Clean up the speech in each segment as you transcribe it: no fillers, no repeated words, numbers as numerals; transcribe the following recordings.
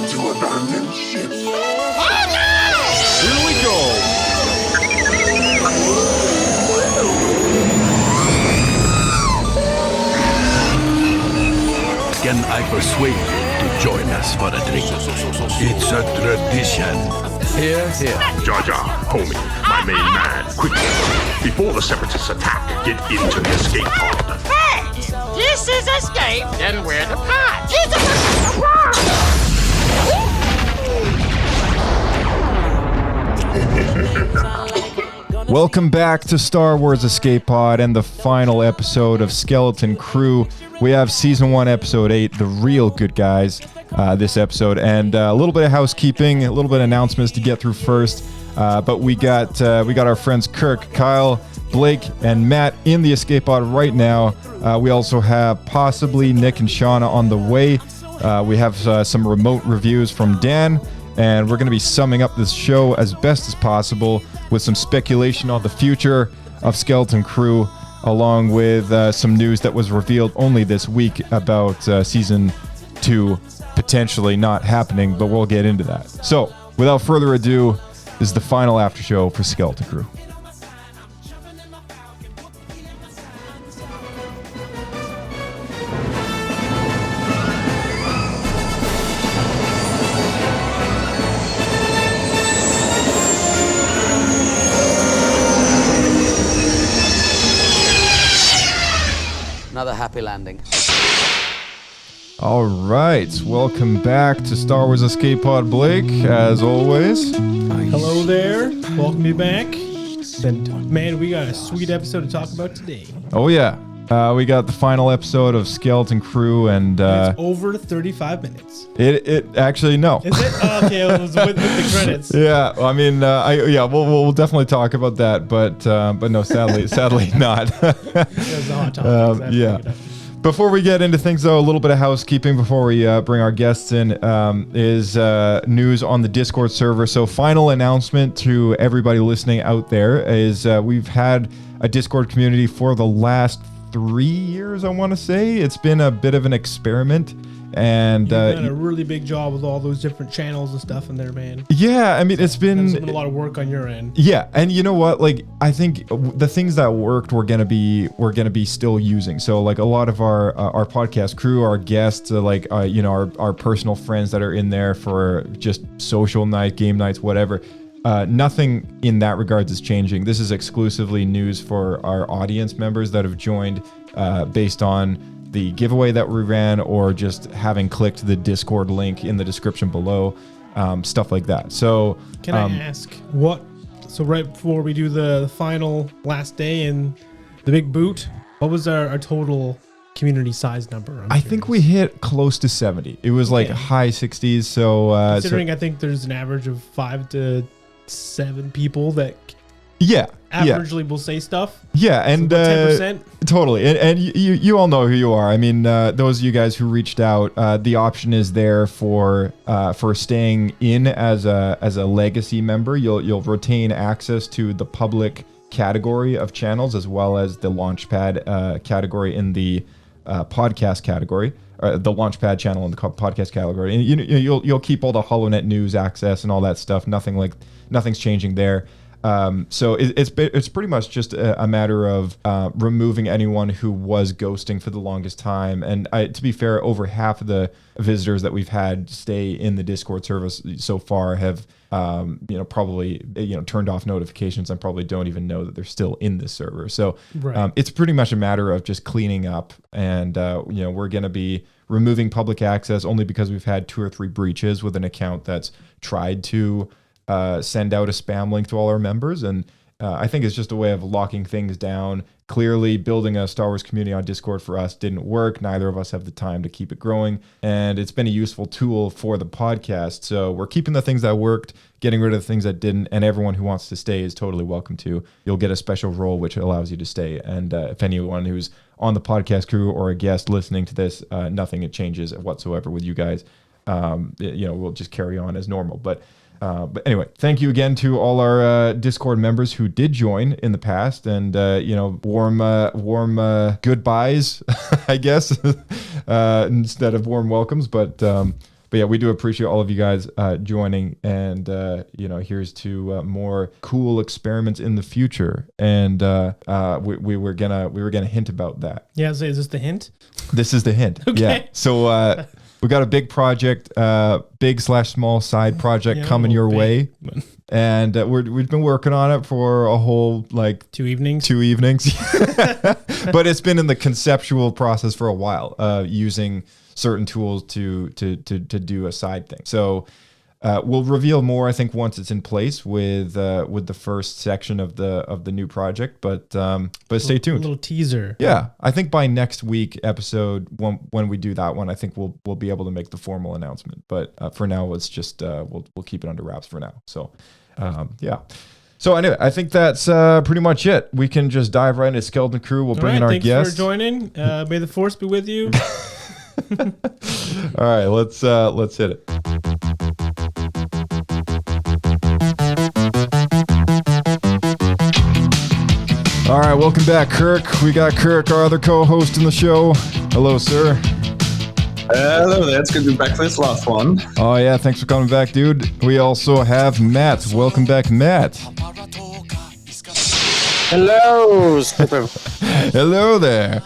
to abandon ship. Oh no! Here we go! Can I persuade you to join us for a drink? It's a tradition. Here, here. Jar Jar, homie, my main man, quickly. Before the Separatists attack, get into the escape pod. Hey! This is escape, then we're the pod. Welcome back to Star Wars Escape Pod and the final episode of Skeleton Crew. We have Season 1, Episode 8, The Real Good Guys, this episode. And a little bit of housekeeping, a little bit of announcements to get through first. But we got our friends Kirk, Kyle, Blake, and Matt in the Escape Pod right now. We also have possibly Nick and Shawna on the way. We have some remote reviews from Dan. And we're going to be summing up this show as best as possible with some speculation on the future of Skeleton Crew, along with some news that was revealed only this week about Season 2 potentially not happening, but we'll get into that. So, without further ado, this is the final after show for Skeleton Crew. Another happy landing. All right, welcome back to Star Wars Escape Pod, Blake, as always. Hello there, welcome me back. And man, we got a sweet episode to talk about today. Oh yeah, we got the final episode of Skeleton Crew, and It's over 35 minutes. it actually no. Is it? Oh, okay, it was with the credits. Yeah, I mean, we'll definitely talk about that, but no, sadly not. It was a hot topic, so I had to yeah. bring it up. Before we get into things, though, a little bit of housekeeping before we bring our guests in is news on the Discord server. So final announcement to everybody listening out there is we've had a Discord community for the last 3 years, I want to say. It's been a bit of an experiment. And You've done a really big job with all those different channels and stuff in there, man. yeah, I mean, it's There's been been a lot of work on your end. yeah, and you know what? Like, I think the things that worked, we're gonna be still using. So, like, a lot of our podcast crew, our guests, our personal friends that are in there for just social night, game nights, whatever. Nothing in that regards is changing. This is exclusively news for our audience members that have joined based on the giveaway that we ran, or just having clicked the Discord link in the description below, stuff like that. So Can I ask so right before we do the final last day and the big boot, what was our total community size number? I think we hit close to 70. It was like high 60s. So considering I think there's an average of 5 to 7 people that yeah, averagely will say stuff. Yeah, and So about 10%. Totally, and you all know who you are. I mean, those of you guys who reached out, the option is there for staying in as a legacy member. You'll retain access to the public category of channels, as well as the Launchpad category in the podcast category, the Launchpad channel in the podcast category. And you'll keep all the HoloNet news access and all that stuff. Nothing's changing there. So it's pretty much just a matter of removing anyone who was ghosting for the longest time. And to be fair, over half of the visitors that we've had stay in the Discord service so far have probably turned off notifications and probably don't even know that they're still in this server. So Right. it's pretty much a matter of just cleaning up, and we're going to be removing public access only because we've had 2 or 3 breaches with an account that's tried to send out a spam link to all our members, and I think it's just a way of locking things down. Clearly, building a Star Wars community on Discord for us didn't work. Neither of us have the time to keep it growing, and it's been a useful tool for the podcast. So we're keeping the things that worked, getting rid of the things that didn't, and everyone who wants to stay is totally welcome to. You'll get a special role which allows you to stay, and if anyone who's on the podcast crew or a guest listening to this, nothing changes whatsoever with you guys. We'll just carry on as normal. But anyway, thank you again to all our Discord members who did join in the past, and warm goodbyes, I guess, instead of warm welcomes. But yeah, we do appreciate all of you guys joining, and here's to more cool experiments in the future. And we were gonna hint about that. Yeah, is this the hint? This is the hint. Okay. Yeah. So we got a big project, big/small side project coming your way. And we've been working on it for a whole 2 evenings. But it's been in the conceptual process for a while, using certain tools to do a side thing. So we'll reveal more, I think, once it's in place with the first section of the new project. But stay tuned. A little teaser. Yeah, I think by next week episode when we do that one, I think we'll be able to make the formal announcement. But for now, it's just we'll keep it under wraps for now. So yeah. So anyway, I think that's pretty much it. We can just dive right into Skeleton Crew. We'll bring in our thanks guests. for joining. May the force be with you. All right, let's hit it. All right, welcome back, Kirk. We got Kirk, our other co-host in the show. Hello, sir. Hello there. It's good to be back for this last one. Oh yeah, thanks for coming back, dude. We also have Matt. Welcome back, Matt. Hello, Skipper. Hello there.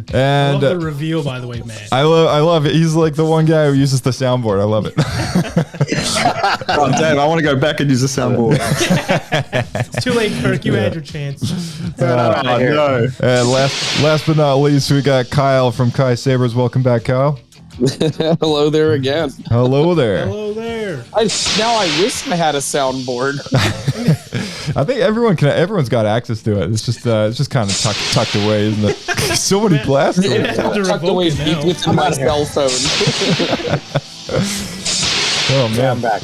I And love the reveal, by the way, man. I love it. He's like the one guy who uses the soundboard. I love it. Oh, damn, I want to go back and use the soundboard. It's too late, Kirk. You had your chance. Oh, no. And last but not least, we got Kyle from Kai Sabers. Welcome back, Kyle. Hello there again. Hello there. Hello there. I wish I had a soundboard. I think everyone's got access to it. It's just kind of tucked away, isn't it? So many blasts. They have to Tucked revoke away it deep now. within my cell phone. Oh man, I'm back.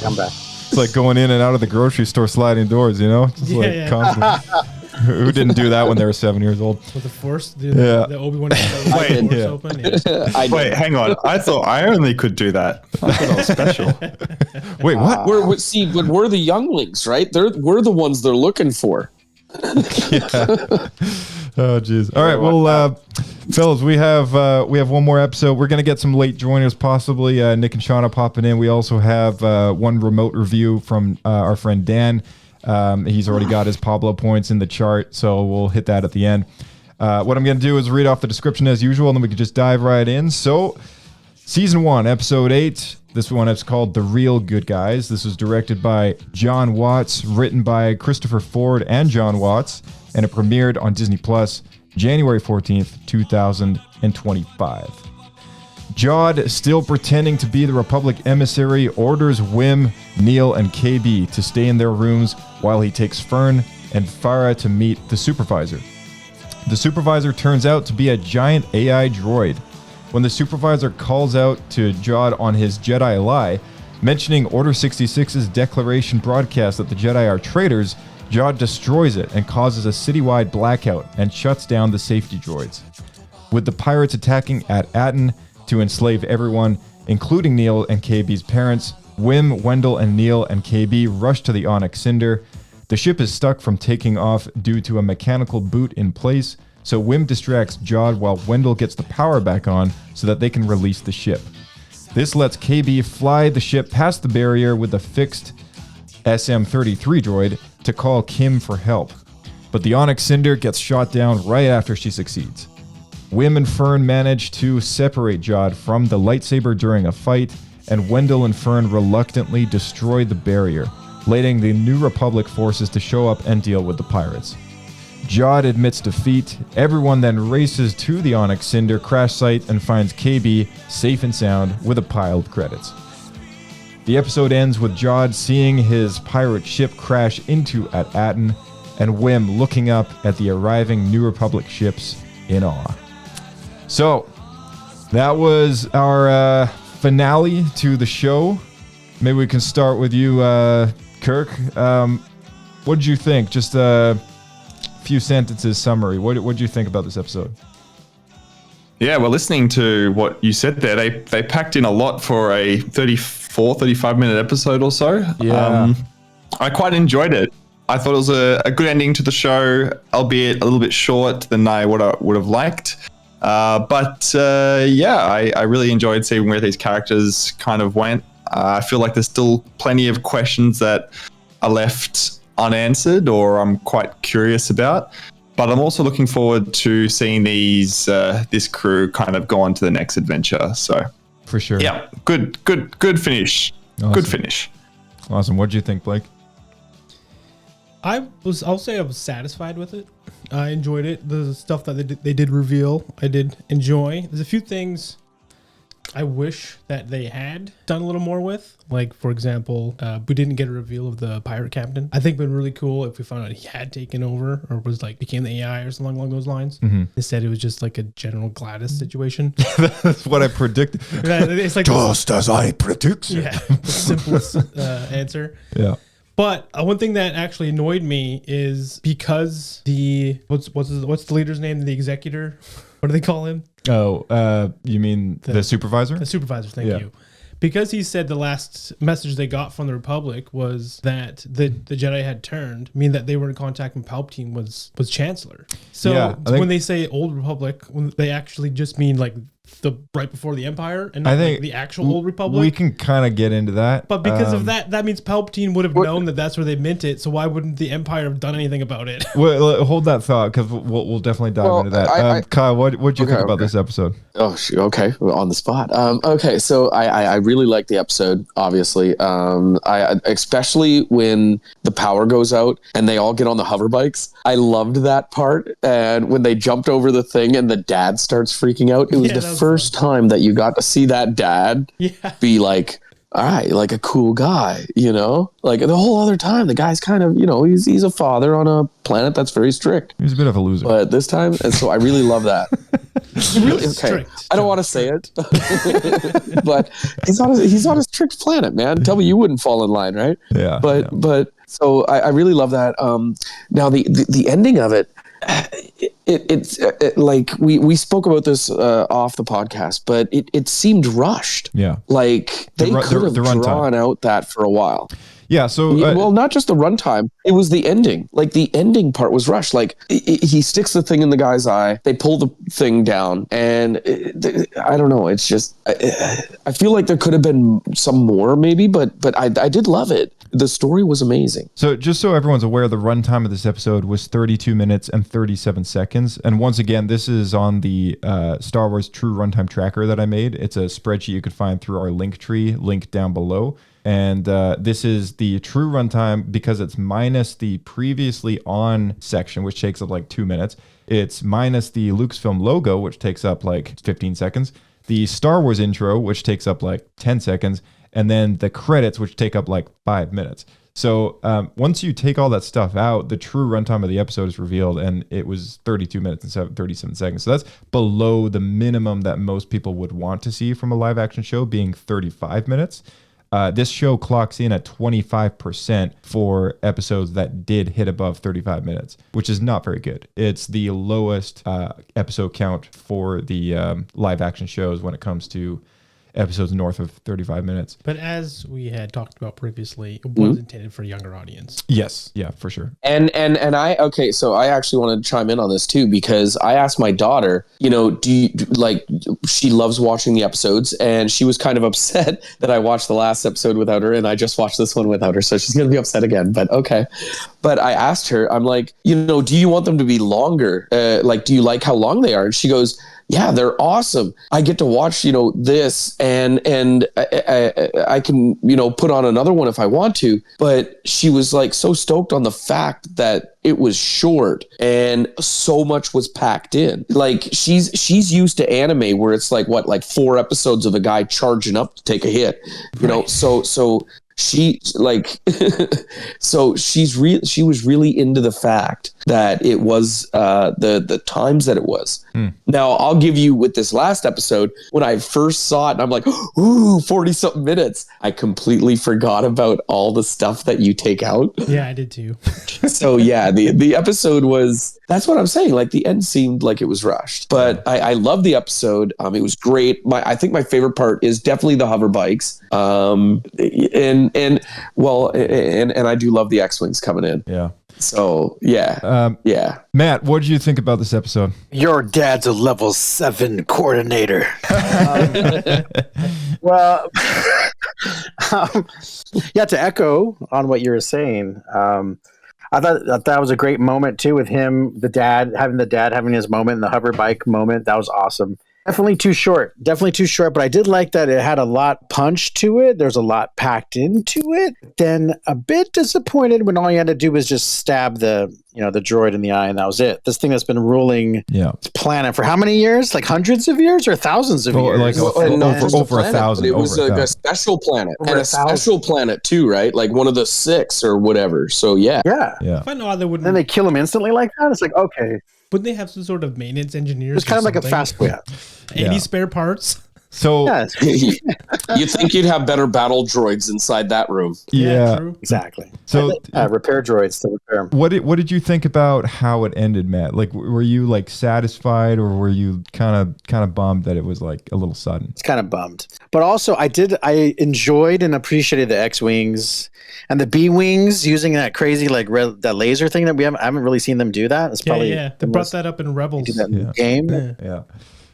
it's like going in and out of the grocery store sliding doors, just constantly. Who didn't do that when they were 7 years old? With the force, Yeah. the Obi-Wan Wait, force yeah. open. Yeah. Wait, hang on. I thought I only could do that. I thought I was special. Wait, what? But we're the younglings, right? We're the ones they're looking for. Oh jeez. All right, well, fellas, we have one more episode. We're gonna get some late joiners, possibly Nick and Shawna popping in. We also have one remote review from our friend Dan. He's already got his Pablo points in the chart, so we'll hit that at the end. What I'm gonna do is read off the description as usual, and then we can just dive right in. So, Season 1, Episode 8. This one is called The Real Good Guys. This was directed by John Watts, written by Christopher Ford and John Watts, and it premiered on Disney Plus January 14th, 2025. Jod, still pretending to be the Republic emissary, orders Wim, Neil, and KB to stay in their rooms while he takes Fern and Farah to meet the supervisor. The supervisor turns out to be a giant AI droid. When the supervisor calls out to Jod on his Jedi lie, mentioning Order 66's declaration broadcast that the Jedi are traitors, Jod destroys it and causes a citywide blackout and shuts down the safety droids. With the pirates attacking at Aten to enslave everyone, including Neil and KB's parents, Wim, Wendell, and Neil and KB rush to the Onyx Cinder. The ship is stuck from taking off due to a mechanical boot in place, so Wim distracts Jod while Wendell gets the power back on so that they can release the ship. This lets KB fly the ship past the barrier with a fixed SM-33 droid to call Kim for help. But the Onyx Cinder gets shot down right after she succeeds. Wim and Fern manage to separate Jod from the lightsaber during a fight, and Wendell and Fern reluctantly destroy the barrier, letting the New Republic forces to show up and deal with the pirates. Jod admits defeat. Everyone then races to the Onyx Cinder crash site and finds KB safe and sound with a pile of credits. The episode ends with Jod seeing his pirate ship crash into at Aten, and Wim looking up at the arriving New Republic ships in awe. So, that was our finale to the show. Maybe we can start with you, Kirk. What did you think? Just a few sentences summary. What did you think about this episode? Yeah, well, listening to what you said there, they packed in a lot for a 35-minute episode or so. Yeah. I quite enjoyed it. I thought it was a good ending to the show, albeit a little bit short than I would have liked. I really enjoyed seeing where these characters kind of went. I feel like there's still plenty of questions that are left unanswered or I'm quite curious about. But I'm also looking forward to seeing this crew kind of go on to the next adventure. So For sure. yeah, good finish. Awesome. Good finish. Awesome. What did you think, Blake? I'll say I was satisfied with it. I enjoyed it. The stuff that they did reveal, I did enjoy. There's a few things I wish that they had done a little more with. Like, for example, we didn't get a reveal of the pirate captain. I think it would be really cool if we found out he had taken over or was like became the AI or something along those lines. Mm-hmm. Instead, it was just like a general Gladys situation. That's what I predicted. It's like Just as I predicted. yeah, the simplest answer. Yeah. But one thing that actually annoyed me is because what's the leader's name? The executor? What do they call him? Oh, you mean the supervisor? The supervisor. Thank Yeah. you. Because he said the last message they got from the Republic was that the Jedi had turned, mean that they were in contact when Palpatine was Chancellor. So Yeah, I think- when they say Old Republic, they actually just mean like the right before the Empire and I not think like the actual Old Republic. We can kind of get into that. But because of that means Palpatine would have known that that's where they meant it. So why wouldn't the Empire have done anything about it? Well, hold that thought because we'll definitely dive into that. Kyle, what do you think about this episode? Oh, okay. On the spot. Okay. So I really like the episode, obviously. I especially when the power goes out and they all get on the hover bikes. I loved that part. And when they jumped over the thing and the dad starts freaking out, it was the first time that you got to see that dad be like, all right, like a cool guy, you know, like the whole other time, the guy's kind of, you know, he's a father on a planet that's very strict. He's a bit of a loser. But this time, and so I really love that. Really, okay. Strict. I don't want to say it, but he's on a strict planet, man. Tell me you wouldn't fall in line, right? Yeah. But so I really love that. Now the ending of it, it's like we spoke about this off the podcast, but it seemed rushed. Yeah. Like they could have drawn out that for a while. Yeah, so well, not just the runtime; it was the ending. Like the ending part was rushed. Like he sticks the thing in the guy's eye, they pull the thing down, and I don't know. It's just I feel like there could have been some more, maybe, but I did love it. The story was amazing. So just so everyone's aware, the runtime of this episode was 32 minutes and 37 seconds. And once again, this is on the Star Wars True Runtime Tracker that I made. It's a spreadsheet you could find through our link tree, link down below. And this is the true runtime because it's minus the previously on section, which takes up like 2 minutes. It's minus the Lucasfilm logo, which takes up like 15 seconds. The Star Wars intro, which takes up like 10 seconds. And then the credits, which take up like 5 minutes. So once you take all that stuff out, the true runtime of the episode is revealed, and it was 32 minutes and 37 seconds. So that's below the minimum that most people would want to see from a live action show, being 35 minutes. This show clocks in at 25% for episodes that did hit above 35 minutes, which is not very good. It's the lowest episode count for the live action shows when it comes to episodes north of 35 minutes. But as we had talked about previously, it was intended for a younger audience. Yes, yeah, for sure. And so I actually wanted to chime in on this too, because I asked my daughter, you know, she loves watching the episodes, and she was kind of upset that I watched the last episode without her and I just watched this one without her, so she's going to be upset again, but okay. But I asked her, I'm like, you know, do you want them to be longer? Do you like how long they are? And she goes, yeah, they're awesome. I get to watch, you know, this and I can, you know, put on another one if I want to. But she was like so stoked on the fact that it was short and so much was packed in. Like she's used to anime where it's like 4 episodes of a guy charging up to take a hit, you know. So she like she was really into the fact that it was the times that it was. Now I'll give you with this last episode, when I first saw it and I'm like, ooh, 40 something minutes, I completely forgot about all the stuff that you take out. Yeah, I did too. So yeah, the episode was, that's what I'm saying, like the end seemed like it was rushed, but I love the episode. It was great. I think my favorite part is definitely the hover bikes. And I do love the X-Wings coming in. Yeah. So yeah, yeah. Matt, what did you think about this episode? Your dad's a level 7 coordinator. Well, yeah, to echo on what you were saying, I thought that was a great moment too with him, the dad having his moment, and the hover bike moment. That was awesome. Definitely too short, but I did like that it had a lot punch to it. There's a lot packed into it. Then a bit disappointed when all you had to do was just stab the droid in the eye, and that was it. This thing that's been ruling this planet for how many years? Like hundreds of years or thousands of years? Like over 1,000. It was a special planet, and a special planet too, right? Like one of the 6 or whatever. So yeah. I find odd they wouldn't. Then they kill him instantly like that. It's like, okay. Wouldn't they have some sort of maintenance engineers? It's kind of like a fast way. 80 spare parts. So you think you'd have better battle droids inside that room? Yeah, true. Exactly. So repair droids to repair them. What did you think about how it ended, Matt? Like, were you like satisfied, or were you kind of bummed that it was like a little sudden? It's kind of bummed, but also I enjoyed and appreciated the X-wings and the B-wings using that crazy that laser thing that I haven't really seen them do that. It's probably they brought that up in Rebels. Do that in the game. Yeah.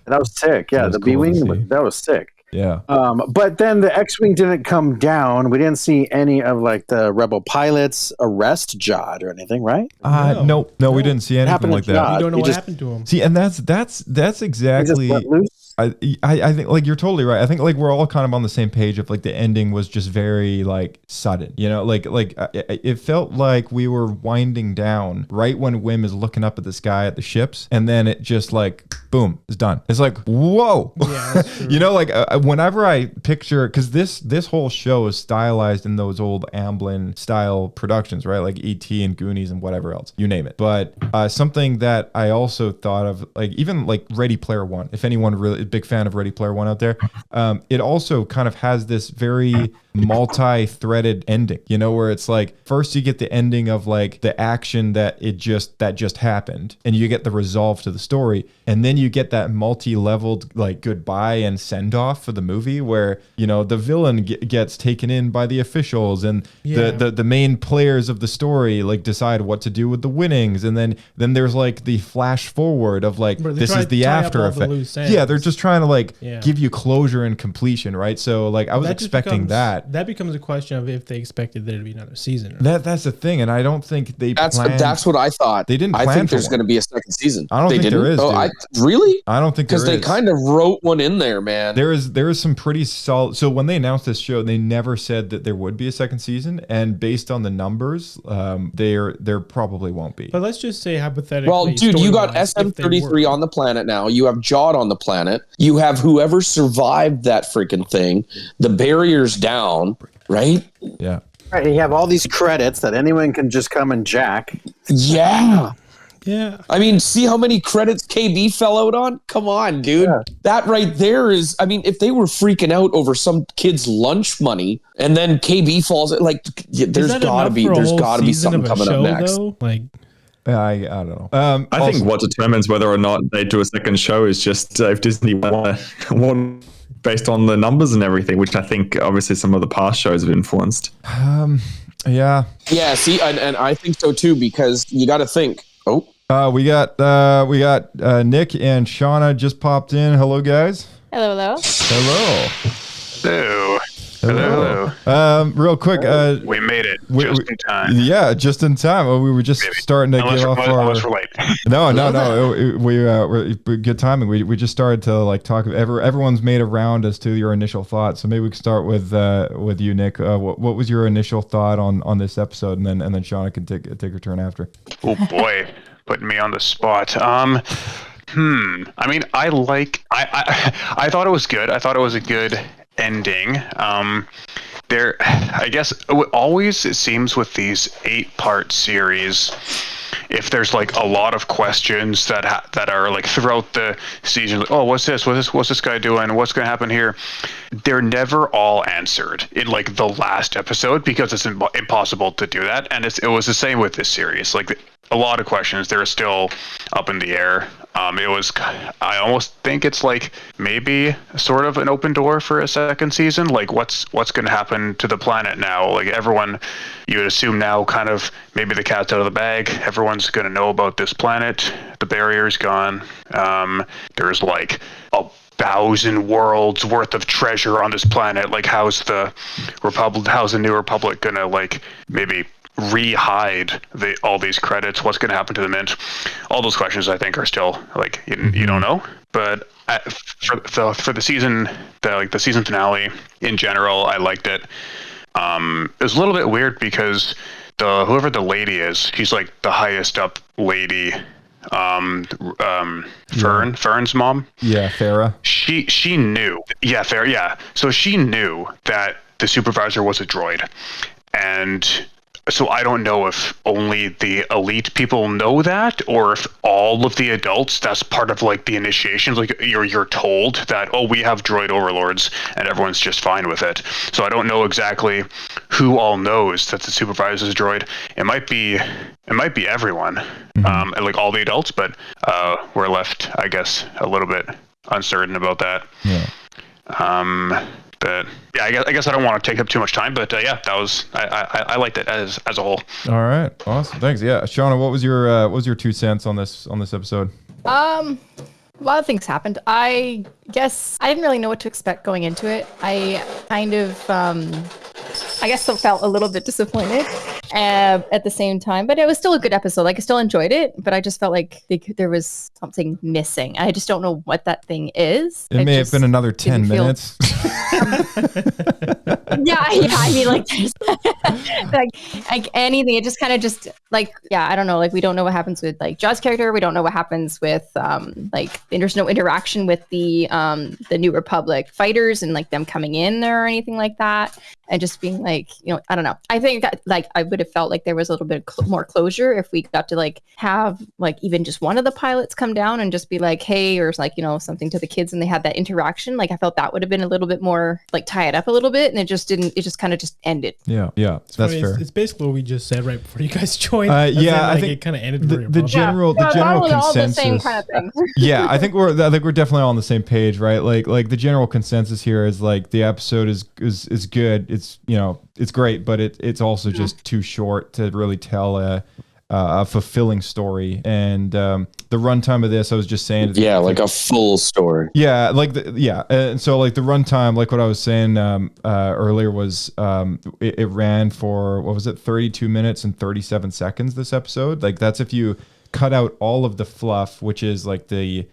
That was sick. Yeah, the B-wing, that was sick. Yeah. But then the X-wing didn't come down. We didn't see any of like the rebel pilots arrest Jod or anything, right? No, we didn't see anything like that. You don't know what happened to him. See, and that's exactly. I think like you're totally right. I think like we're all kind of on the same page of like the ending was just very like sudden, like it felt like we were winding down right when Wim is looking up at the sky at the ships, and then it just like boom, it's done. It's like whoa, yeah, whenever I picture, because this whole show is stylized in those old Amblin style productions, right? Like E.T. and Goonies and whatever else, you name it. But something that I also thought of, like even like Ready Player One, if anyone really big fan of Ready Player One out there, it also kind of has this very multi-threaded ending, where it's like first you get the ending of like the action that just happened, and you get the resolve to the story, and then you get that multi-leveled like goodbye and send-off for the movie where the villain gets taken in by the officials, and the main players of the story like decide what to do with the winnings, and then there's like the flash forward of like this is the after effect. Yeah, they're just trying to like give you closure and completion, right? So like I was expecting that. That becomes a question of if they expected there to be another season. That's the thing, and I don't think they. That's what I thought. They didn't. I think there's going to be a second season. I don't think there is. Oh, really? I don't think there is, because they kind of wrote one in there, man. There is some pretty solid. So when they announced this show, they never said that there would be a second season, and based on the numbers, there probably won't be. But let's just say hypothetically. Well, dude, you got SM-33 on the planet now. You have Jod on the planet. You have whoever survived that freaking thing. The barrier's down, right? Yeah. Right. You have all these credits that anyone can just come and jack. Yeah. Yeah. I mean, see how many credits KB fell out on? Come on, dude. Yeah. That right there is, I mean, if they were freaking out over some kid's lunch money and then KB falls, like, there's gotta be something coming up next. Though? Like, I don't know. I think what determines whether or not they do a second show is just if Disney want based on the numbers and everything, which I think obviously some of the past shows have influenced. Yeah. Yeah. See, and I think so too, because you got to think. We got Nick and Shawna just popped in. Hello, guys. Hello. Real quick, we made it just in time. Yeah, just in time. We were just starting to get off our. Unless we're late. No. We're good timing. We just started to like talk. Everyone's made a round as to your initial thoughts. So maybe we can start with you, Nick. What was your initial thought on this episode, and then Shawna can take her turn after. Oh boy, putting me on the spot. I mean, I thought it was good. I thought it was a good ending. I guess always it seems with these 8-part series, if there's like a lot of questions that are like throughout the season, like, oh, what's this guy doing? What's going to happen here? They're never all answered in like the last episode because it's impossible to do that. And it was the same with this series. Like a lot of questions. They're still up in the air. I almost think it's like maybe sort of an open door for a second season. Like what's going to happen to the planet now? Like everyone, you would assume now kind of maybe the cat's out of the bag. Everyone's going to know about this planet. The barrier's gone. There's like 1,000 worlds worth of treasure on this planet. Like how's the New Republic going to like maybe re-hide all these credits? What's going to happen to the mint? All those questions I think are still like you don't know. But for the season, the season finale in general, I liked it. It was a little bit weird because whoever the lady is, she's like the highest up lady. Fern's mom. Yeah, Farah. She knew. Yeah, Farah. Yeah. So she knew that the supervisor was a droid, and so I don't know if only the elite people know that, or if all of the adults, that's part of like the initiations. Like you're told that, oh, we have droid overlords, and everyone's just fine with it. So I don't know exactly who all knows that the supervisor is a droid. It might be everyone, and like all the adults, but we're left, I guess, a little bit uncertain about that. Yeah. But yeah, I guess I don't want to take up too much time, but yeah, that was I liked it as a whole. All right, awesome, thanks. Yeah, Shawna, what was your 2 cents on this episode? A lot of things happened. I guess I didn't really know what to expect going into it. I kind of I guess still felt a little bit disappointed at the same time, but it was still a good episode. Like I still enjoyed it, but I just felt like there was something missing. I just don't know what that thing is. It may have been another 10 minutes. Yeah. I mean, like, like anything. It just kind of I don't know. Like, we don't know what happens with like Jaw's character. We don't know what happens with like there's no interaction with the New Republic fighters and like them coming in there or anything like that. And just being like, I don't know. I think that like I would have felt like there was a little bit more closure if we got to like have like even just one of the pilots come down and just be like, hey, or like, something to the kids, and they had that interaction. Like I felt that would have been a little bit more like tie it up a little bit, and it just didn't. It just kind of just ended. Yeah, that's fair. It's basically what we just said right before you guys joined. I think it kind of ended the general consensus. All the same kind of thing. Yeah, I think we're definitely all on the same page, right? Like the general consensus here is like the episode is good. It's it's great, but it's also just too short to really tell a fulfilling story. And the runtime of this, I was just saying, like a full story. Yeah, and so like the runtime, like what I was saying earlier was it ran for, what was it, 32 minutes and 37 seconds this episode. Like that's if you cut out all of the fluff, which is like the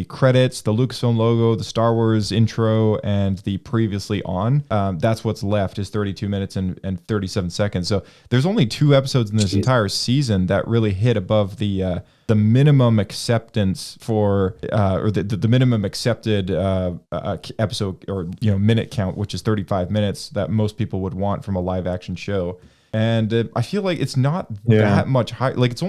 credits, the Lucasfilm logo, the Star Wars intro, and the previously on. That's what's left is 32 minutes and 37 seconds. So there's only 2 episodes in this entire season that really hit above the minimum acceptance for or the minimum accepted episode or minute count, which is 35 minutes that most people would want from a live action show. And I feel like it's not that much high. Like that's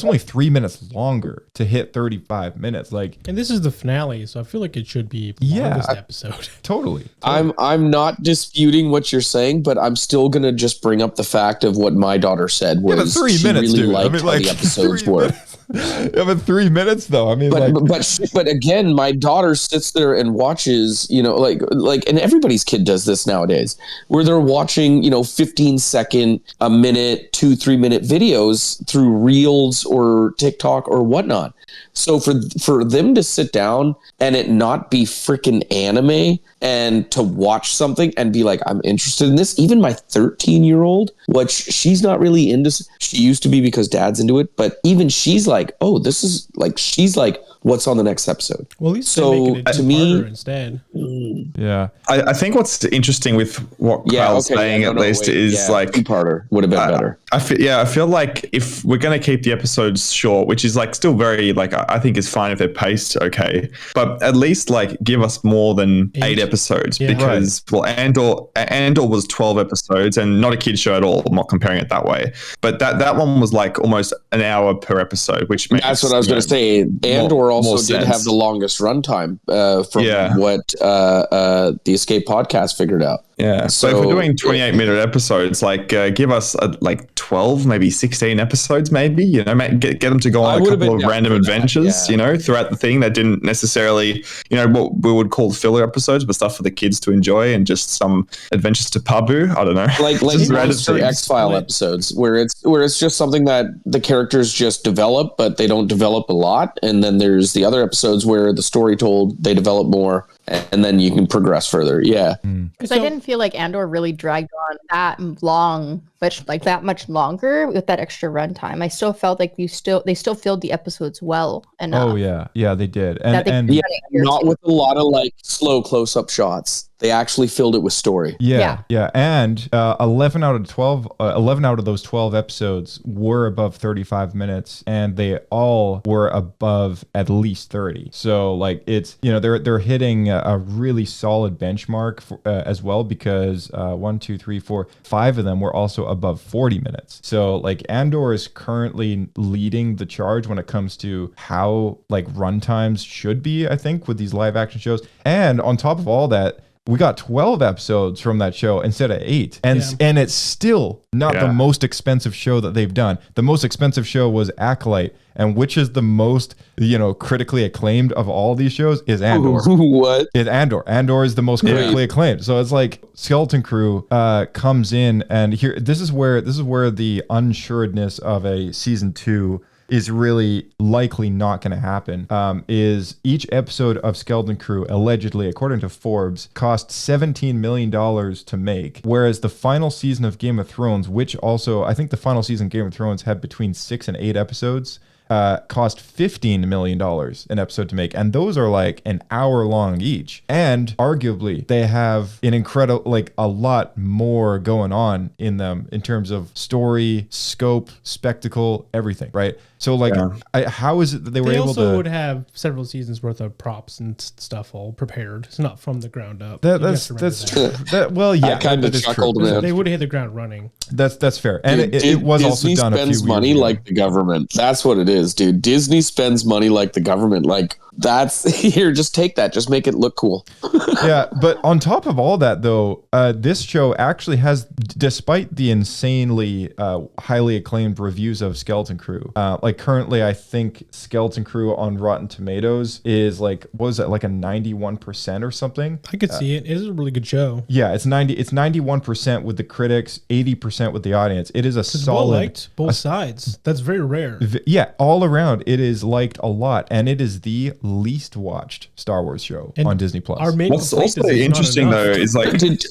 only 3 minutes longer to hit 35 minutes. Like, and this is the finale, so I feel like it should be the longest episode. Totally. I'm not disputing what you're saying, but I'm still gonna just bring up the fact of what my daughter said was 3 minutes, really dude. liked how the episodes were. Yeah, but 3 minutes though. I mean, but again, my daughter sits there and watches, and everybody's kid does this nowadays, where they're watching, 15-second, a minute, 2-3 minute videos through Reels or TikTok or whatnot. So for them to sit down and it not be freaking anime and to watch something and be like, I'm interested in this. Even my 13-year-old, which she's not really into, she used to be because dad's into it, but even she's like, oh, this is like, she's like, what's on the next episode? Well, at least so to me instead. Yeah, I think what's interesting with what Kyle's saying is like two-parter would have been better. I feel like if we're going to keep the episodes short, which is like still very like I think it's fine if they're paced okay, but at least like give us more than 8 episodes because Andor was 12 episodes and not a kid show at all. I'm not comparing it that way, but that one was like almost an hour per episode, which makes that's what I was going to say. Andor also did have the longest runtime from what the Escape podcast figured out. Yeah. So if we're doing 28-minute episodes, like give us like 12, maybe 16 episodes, maybe, you know, get them to go on a couple of random adventures, you know, throughout the thing that didn't necessarily, you know, what we would call filler episodes, but stuff for the kids to enjoy and just some adventures to Pabu. I don't know. Like monster X-File episodes where it's just something that the characters just develop, but they don't develop a lot. And then there's the other episodes where the story told, they develop more, and then you can progress further. Yeah. Because I didn't feel like Andor really dragged on that long, but like that much longer with that extra runtime. I still felt like they still filled the episodes well enough. Oh yeah, they did, and not with a lot of like slow close-up shots. They actually filled it with story. Yeah. And 11 out of those 12 episodes were above 35 minutes, and they all were above at least 30. So like it's, you know, they're hitting a really solid benchmark as well, because 1, 2, 3, 4, 5 of them were also above 40 minutes. So like Andor is currently leading the charge when it comes to how like runtimes should be, I think, with these live action shows. And on top of all that, we got 12 episodes from that show instead of 8. And it's still not the most expensive show that they've done. The most expensive show was Acolyte, and which is the most, you know, critically acclaimed of all these shows is Andor. What? Is Andor. Andor is the most critically acclaimed. So it's like Skeleton Crew comes in, and here this is where the unsuredness of a season 2 is really likely not going to happen, is each episode of Skeleton Crew, allegedly, according to Forbes, cost $17 million to make, whereas the final season of Game of Thrones, which also, I think the final season of Game of Thrones had between 6 and 8 episodes, cost $15 million an episode to make. And those are like an hour long each. And arguably, they have an incredible, like a lot more going on in them in terms of story, scope, spectacle, everything, right? So like, how is it that they were able to... They also would have several seasons worth of props and stuff all prepared. It's not from the ground up. That's true. Well, yeah. I kind of chuckled, man. They would have hit the ground running. That's fair. And it was Disney also done a few spends money like the government. That's what it is, dude. Disney spends money like the government. Like, that's here, just take that, just make it look cool. Yeah, but on top of all that though, this show actually has, despite the insanely highly acclaimed reviews of Skeleton Crew, like currently I think Skeleton Crew on Rotten Tomatoes is like, what was it, like a 91% or something? I could see it. It is a really good show. Yeah, it's 91% with the critics, 80% with the audience. It is a solid, well liked both sides. That's very rare. Yeah, all around it is liked a lot, and it is the least watched Star Wars show on Disney Plus. What's also interesting though is like, did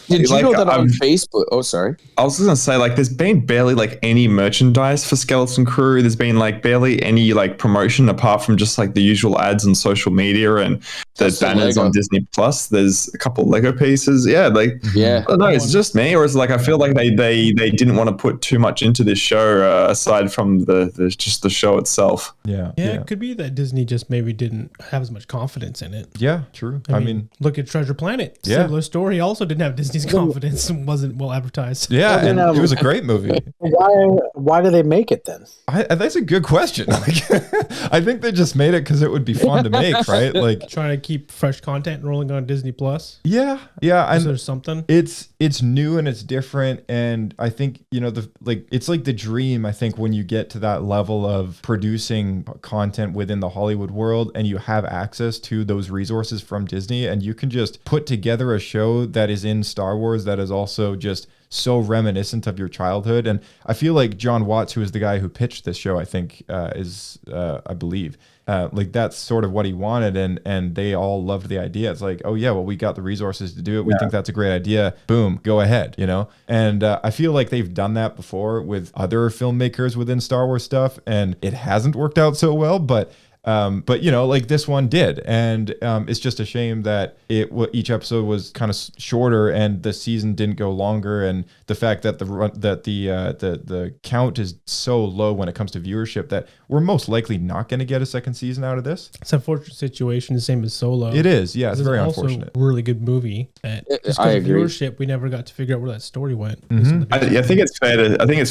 you know that on Facebook? Oh, sorry. I was gonna say, like, there's been barely like any merchandise for Skeleton Crew. There's been like barely any like promotion apart from just like the usual ads on social media and the banners on Disney Plus. There's a couple of Lego pieces. Yeah, like I don't know, it's just me, or is it like I feel like they didn't want to put too much into this show aside from the just the show itself. Yeah, it could be that Disney just maybe didn't have as much confidence in it. Yeah, true. I mean, look at Treasure Planet. Yeah. Similar story. Also didn't have Disney's confidence and wasn't well advertised. Yeah, and it was a great movie. Why do they make it then? That's a good question. I think they just made it because it would be fun to make, right? Like trying to keep fresh content rolling on Disney Plus. Yeah. Is there something? It's new and it's different, and I think, you know, it's like the dream. I think when you get to that level of producing content within the Hollywood world, and you have access to those resources from Disney, and you can just put together a show that is in Star Wars that is also just so reminiscent of your childhood. And I feel like John Watts, who is the guy who pitched this show, I think I believe like that's sort of what he wanted, and they all loved the idea. It's like, oh yeah, well, we got the resources to do it. We think that's a great idea. Boom, go ahead, you know? And I feel like they've done that before with other filmmakers within Star Wars stuff, and it hasn't worked out so well, but you know, like this one did, and it's just a shame that each episode was kind of shorter and the season didn't go longer, and the fact that the count is so low when it comes to viewership that we're most likely not going to get a second season out of this. It's an unfortunate situation, the same as Solo. It is, yeah, it's very also unfortunate. A really good movie. Just I because of agree. viewership, we never got to figure out where that story went. I think it's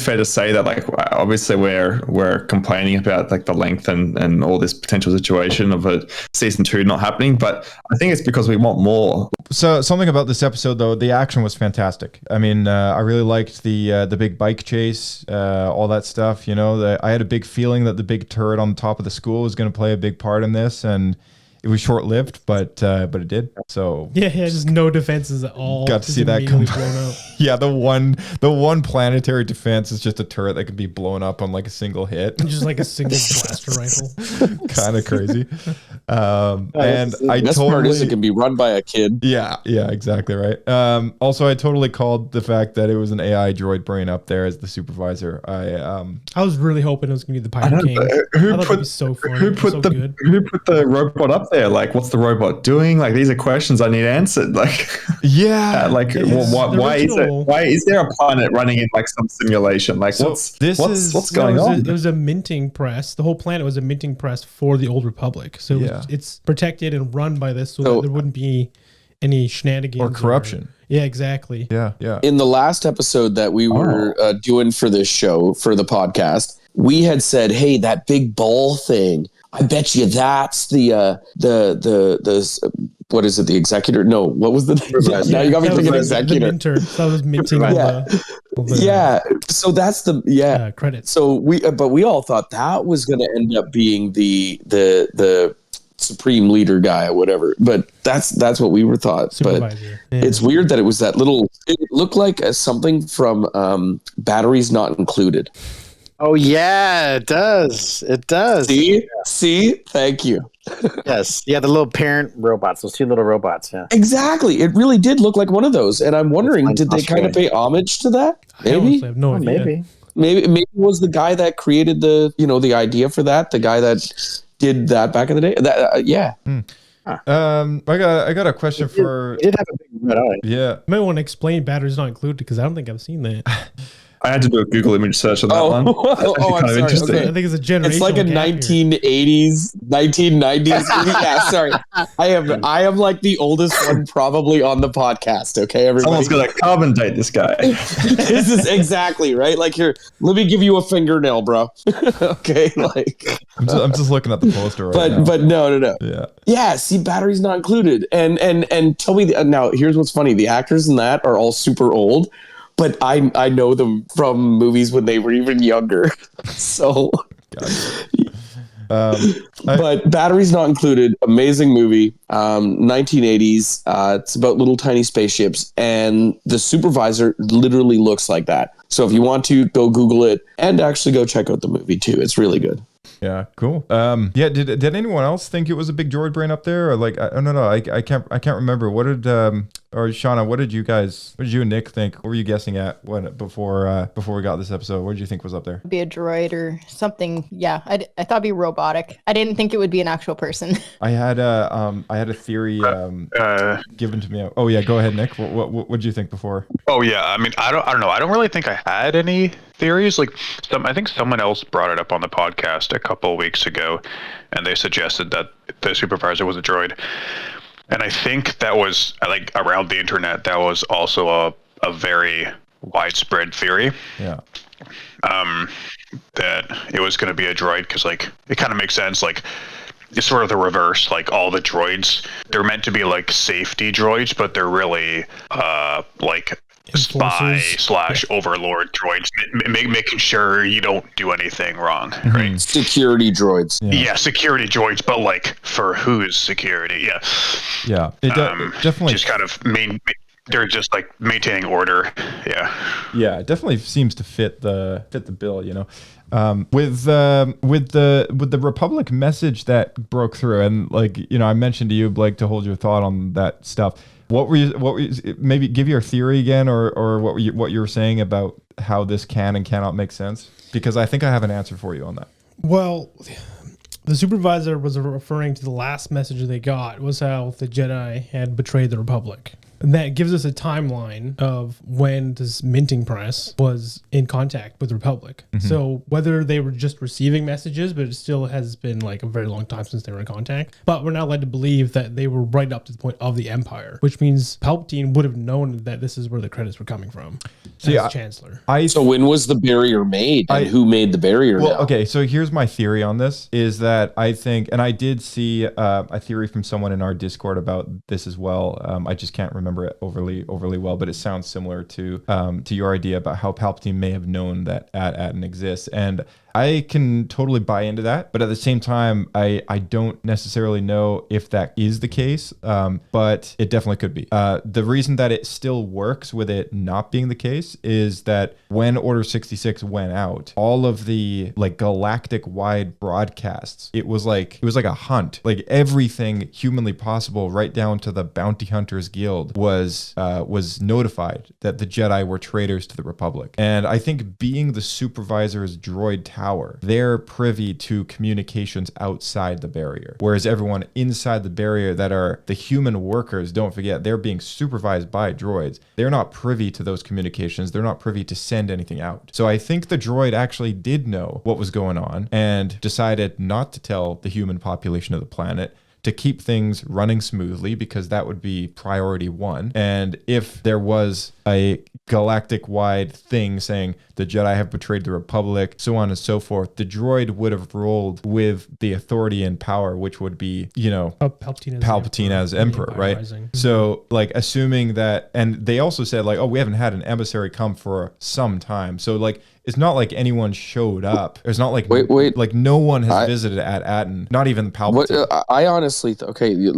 fair to say that, like, obviously we're complaining about like the length and all this potential situation of a season 2 not happening. But I think it's because we want more. So something about this episode, though, the action was fantastic. I mean, I really liked the big bike chase, all that stuff. You know, I had a big feeling that the big turret on the top of the school was going to play a big part in this, and it was short-lived, but it did. So yeah, just no defenses at all. Got to see that come. Yeah, the one planetary defense is just a turret that can be blown up on like a single hit, just like a single blaster rifle. Kind of crazy. And the best part is it can be run by a kid. Yeah, exactly right. Also, I totally called the fact that it was an AI droid brain up there as the supervisor. I was really hoping it was gonna be the Pirate King. Who put the robot up there? Like, what's the robot doing? Like, these are questions I need answered. Like, yeah, like why is there a planet running in like some simulation? Like, so what's going on? It was a minting press. The whole planet was a minting press for the Old Republic. So it's protected and run by this, so that there wouldn't be any shenanigans or corruption. Yeah, exactly. Yeah. In the last episode that we were doing for this show, for the podcast, we had said, "Hey, that big ball thing. I bet you that's the what is it? The executor? No, what was the name? Now you got me thinking executor. The minter. That was minting. Yeah. So that's the credits. So we all thought that was going to end up being the supreme leader guy or whatever. But that's what we were thought. Supervisor. But it's weird that it was that little. It looked like something from Batteries Not Included. Oh yeah, it does. It does. See? Thank you. Yes. Yeah, the little parent robots, those 2 little robots. Yeah. Exactly. It really did look like one of those. And I'm wondering, did they kind of pay homage to that? Maybe. I have no idea. Maybe it was the guy that created the idea for that, the guy that did that back in the day. Yeah. I got a question for. It did have a big red eye. Yeah. You might want to explain Batteries Not Included, because I don't think I've seen that. I had to do a Google image search on that one. I'm sorry. Okay. I think it's a generation. It's like a 1980s, 1990s movie. Yeah, sorry. I am like the oldest one probably on the podcast. Okay, everybody. Someone's gonna carbon date this guy. This is exactly right. Like, here, let me give you a fingernail, bro. Okay, like I'm just looking at the poster right now. But no. Yeah. See, Batteries Not Included, and tell me now. Here's what's funny: the actors in that are all super old. But I know them from movies when they were even younger. So, but Batteries Not Included, amazing movie, 1980s. It's about little tiny spaceships, and the supervisor literally looks like that. So if you want to, go Google it and actually go check out the movie too. It's really good. Yeah, cool. Yeah, did anyone else think it was a big droid brain up there? Or like, I can't remember. What did or Shawna, what did you and Nick think? What were you guessing at before we got this episode? What did you think was up there? Be a droid or something. Yeah, I thought it'd be robotic. I didn't think it would be an actual person. I had a theory given to me. Oh yeah, go ahead, Nick. What did you think before? Oh yeah, I mean, I don't know. I don't really think I had any theories. Like, I think someone else brought it up on the podcast a couple of weeks ago, and they suggested that the supervisor was a droid. And I think that was, like, around the internet, that was also a very widespread theory. Yeah. That it was going to be a droid because, like, it kind of makes sense. Like, it's sort of the reverse. Like, all the droids, they're meant to be, like, safety droids, but they're really, like, spy / overlord droids, making sure you don't do anything wrong, right? Security droids. Yeah, security droids, but like for whose security? Yeah. It definitely just kind of they're just like maintaining order. Yeah, it definitely seems to fit the bill, you know. With the Republic message that broke through, and like, you know, I mentioned to you, Blake, to hold your thought on that stuff. What were you maybe give your theory again, or what you were saying about how this can and cannot make sense? Because I think I have an answer for you on that. Well, the supervisor was referring to the last message they got was how the Jedi had betrayed the Republic. And that gives us a timeline of when this minting press was in contact with the Republic. Mm-hmm. So whether they were just receiving messages, but it still has been like a very long time since they were in contact. But we're not led to believe that they were right up to the point of the Empire, which means Palpatine would have known that this is where the credits were coming from. as Chancellor. So when was the barrier made, and who made the barrier? Well, now? okay, so here's my theory on this: is that I think, and I did see a theory from someone in our Discord about this as well. I just can't remember it overly well, but it sounds similar to your idea about how Palpatine may have known that Atten exists, and I can totally buy into that, but at the same time, I don't necessarily know if that is the case, but it definitely could be. The reason that it still works with it not being the case is that when Order 66 went out, all of the like galactic-wide broadcasts, it was like a hunt. Like everything humanly possible, right down to the Bounty Hunters Guild, was notified that the Jedi were traitors to the Republic. And I think being the supervisor's droid tower, they're privy to communications outside the barrier, whereas everyone inside the barrier that are the human workers, don't forget, they're being supervised by droids. They're not privy to those communications. They're not privy to send anything out. So I think the droid actually did know what was going on and decided not to tell the human population of the planet, to keep things running smoothly, because that would be priority one. And if there was a galactic-wide thing saying the Jedi have betrayed the Republic, so on and so forth, the droid would have rolled with the authority and power, which would be, Palpatine as Emperor, right? Rising. So, like, assuming that, and they also said, like, oh, we haven't had an emissary come for some time. So, like, it's not like anyone showed up. It's not like like no one has visited at Atten, not even Palpatine. I honestly,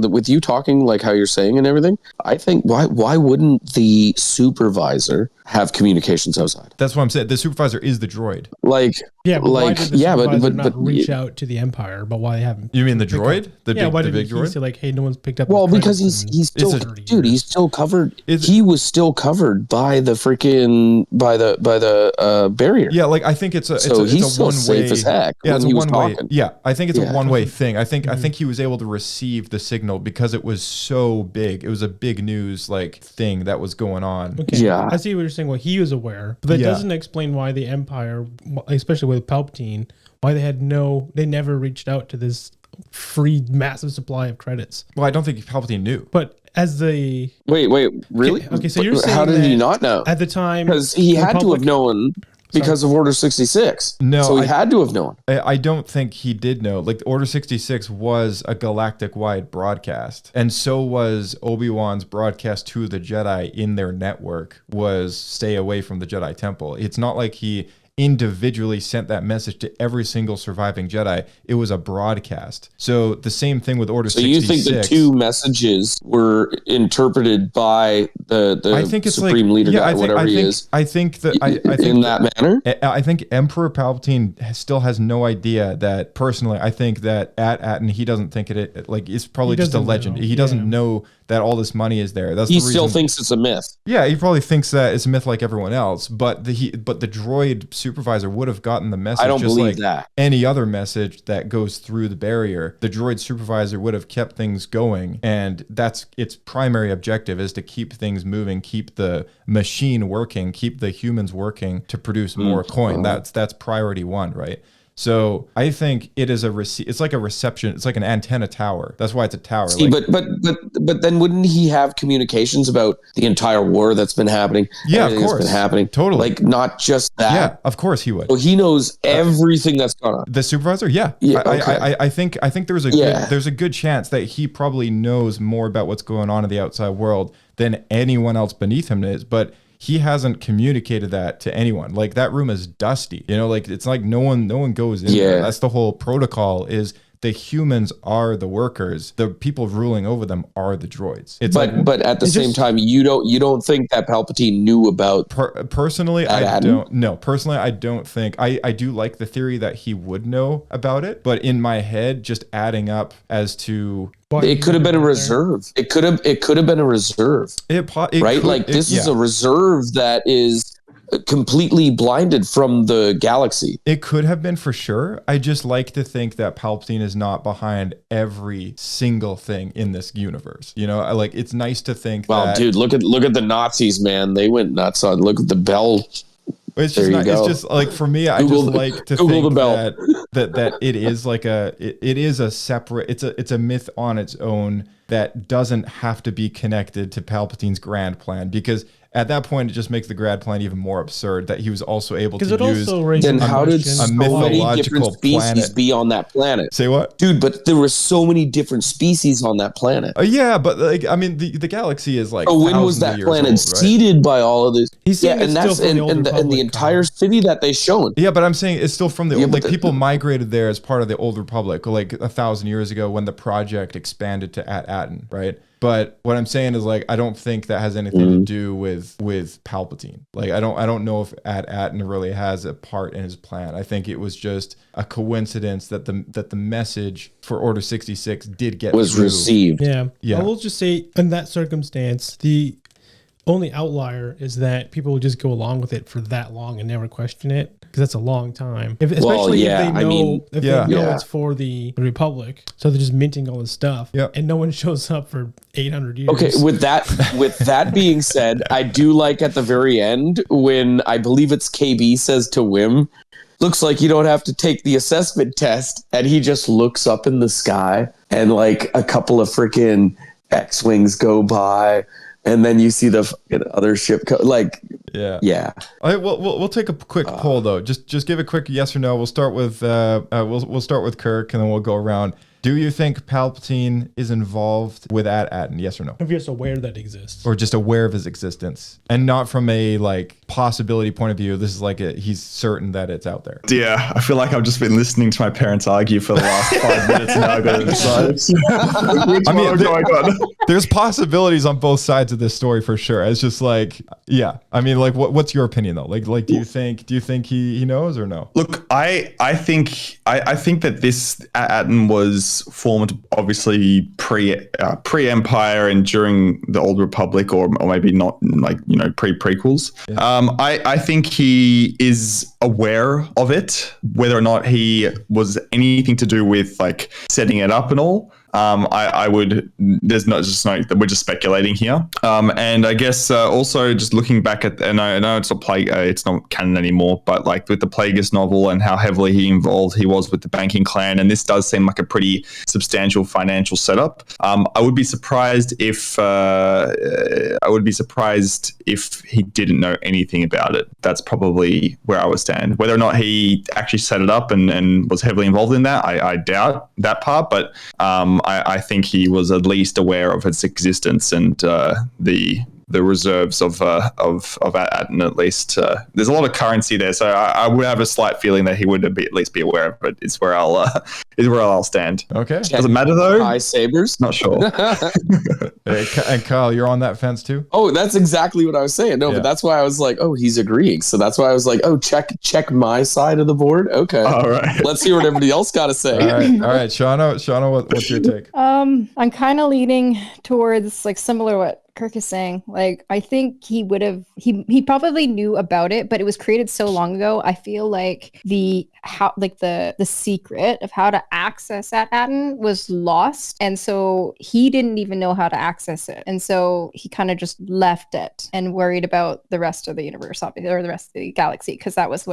with you talking like how you're saying and everything, I think why wouldn't the supervisor have communications outside? That's what I'm saying. The supervisor is the droid. Like, yeah, but why did the supervisor not but reach out to the Empire? But why haven't? You mean the droid? Why did big he droid? say like, hey, no one's picked up? Well, his because credits he's still, dude, he's still covered. He was still covered by the freaking by the barrier. Yeah, like I think it's a he's a still one safe way. as heck. Yeah, it's a one way. Talking. Yeah, I think it's a one way thing. I think Mm-hmm. he was able to receive the signal because it was so big. It was a big news like thing that was going on. Okay. Yeah, I see what you're saying. Well, he was aware, but that doesn't explain why the Empire, especially with Palpatine, why they never reached out to this free massive supply of credits. Well, I don't think Palpatine knew. But as the wait, really? Okay, so you're saying how did he not know at the time? Because he had to have known. Because of Order 66. No. So he had to have known. I don't think he did know. Like, Order 66 was a galactic-wide broadcast. And so was Obi-Wan's broadcast to the Jedi in their network was stay away from the Jedi Temple. It's not like he individually sent that message to every single surviving Jedi. It was a broadcast. So the same thing with Order 66. So you think the two messages were interpreted by the I think it's Supreme Leader guy, whatever he is? I think that I think in that manner? I think Emperor Palpatine still has no idea that, personally, I think that at Atten, he doesn't think it like it's probably just a legend. He doesn't know that all this money is there. That's he the reason. Still thinks it's a myth. Yeah, he probably thinks that it's a myth like everyone else, but the droid supervisor would have gotten the message. I don't just believe like that. Any other message that goes through the barrier. The droid supervisor would have kept things going, and that's its primary objective, is to keep things moving, keep the machine working, keep the humans working to produce more coin. That's priority one, right? So I think it is it's like a reception. It's like an antenna tower. That's why it's a tower. See, like, but then wouldn't he have communications about the entire war that's been happening? Yeah, of course. That's been happening. Totally. Like not just that. Yeah, of course he would. So he knows everything that's gone on. The supervisor, yeah. Okay. I think there's a good chance that he probably knows more about what's going on in the outside world than anyone else beneath him is, but he hasn't communicated that to anyone. Like, that room is dusty. You know, like, it's like no one goes in there. That's the whole protocol, is the humans are the workers. The people ruling over them are the droids. It's but at the same time, you don't think that Palpatine knew about personally, I don't. No, personally, I don't think. I do like the theory that he would know about it, but in my head, just adding up as to it could have been a reserve. It could have been a reserve. Right? Like this is a reserve that is completely blinded from the galaxy. It could have been, for sure. I just like to think that Palpatine is not behind every single thing in this universe. You know, like, it's nice to think that, dude, look at the Nazis, man. They went nuts on. Look at the bell. It's just it's just like, for me, I just like to think that it is like it is a separate, it's a myth on its own that doesn't have to be connected to Palpatine's grand plan, because at that point, it just makes the grad plan even more absurd that he was also able to It use also raises Then how did questions. so many different species be on that planet? Say what? Dude, but there were so many different species on that planet. Yeah, but like I mean, the galaxy is like. So when was thousands of that years planet old, right? seeded by all of this? He's Yeah, saying and it's that's still from the Old and the Republic, entire city that they shown. Yeah, but I'm saying it's still from the Yeah, old, but like people migrated there as part of the Old Republic, like 1,000 years ago when the project expanded to At-Aten, right? But what I'm saying is like I don't think that has anything to do with Palpatine. Like I don't know if At-Aten really has a part in his plan. I think it was just a coincidence that the message for Order 66 did get Was through. received. Yeah. I will just say in that circumstance, the only outlier is that people will just go along with it for that long and never question it because that's a long time. Especially if they know it's for the Republic, so they're just minting all this stuff, and no one shows up for 800 years. Okay, with that being said, I do like at the very end when I believe it's KB says to Wim, "Looks like you don't have to take the assessment test," and he just looks up in the sky and like a couple of freaking X-wings go by. And then you see the fucking other ship yeah. All right, we'll take a quick poll though. Just give a quick yes or no. We'll start with we'll start with Kirk, and then we'll go around. Do you think Palpatine is involved with At-Aten? Yes or no? If you're just aware that exists, or just aware of his existence, and not from a like possibility point of view. This is like he's certain that it's out there. Yeah, I feel like I've just been listening to my parents argue for the last 5 minutes, and now I got to decide. I mean, there's possibilities on both sides of this story for sure. It's just like, yeah. I mean, like, what's your opinion though? Like, do you think he knows or no? Look, I think that this At-Aten was formed obviously pre-Empire and during the Old Republic, or maybe not, like, you know, pre-prequels. I think he is aware of it. Whether or not he was anything to do with like setting it up and all, I would. There's not just no. We're just speculating here. And I guess also just looking back at, and I know it's it's not canon anymore, but like with the Plagueis novel and how heavily he was with the banking clan, and this does seem like a pretty substantial financial setup. I would be surprised if he didn't know anything about it. That's probably where I would stand. Whether or not he actually set it up and was heavily involved in that, I doubt that part. But I think he was at least aware of its existence and the reserves of At-Aten, at least. There's a lot of currency there, so I would have a slight feeling that he would at least be aware of it. Is where I'll stand. Okay. Does it matter though? High sabers? Not sure. Hey, and Kyle, you're on that fence too? Oh, that's exactly what I was saying. No, but that's why I was like, oh, he's agreeing. So that's why I was like, oh, check my side of the board. Okay. All right. Let's hear what everybody else got to say. All right. Shawna, what's your take? I'm kind of leaning towards like similar to what Kirk is saying. Like, I think he probably knew about it, but it was created so long ago. I feel like the secret of how to access At-Aten was lost, and so he didn't even know how to access it, and so he kind of just left it and worried about the rest of the universe, or the rest of the galaxy, because that was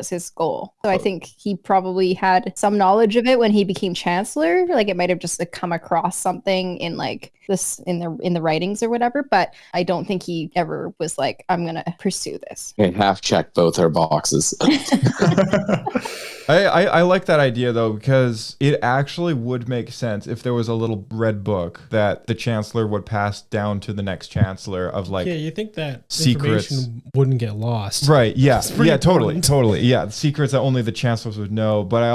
his goal. So I think he probably had some knowledge of it when he became chancellor. Like, it might have just like come across something in like this in the writings or whatever, but I don't think he ever was like, I'm gonna pursue this. Okay, half check both our boxes. I like that idea though, because it actually would make sense if there was a little red book that the chancellor would pass down to the next chancellor of like, yeah, you think that secrets information wouldn't get lost, right? Yeah, important. totally. Yeah, secrets that only the chancellors would know. But I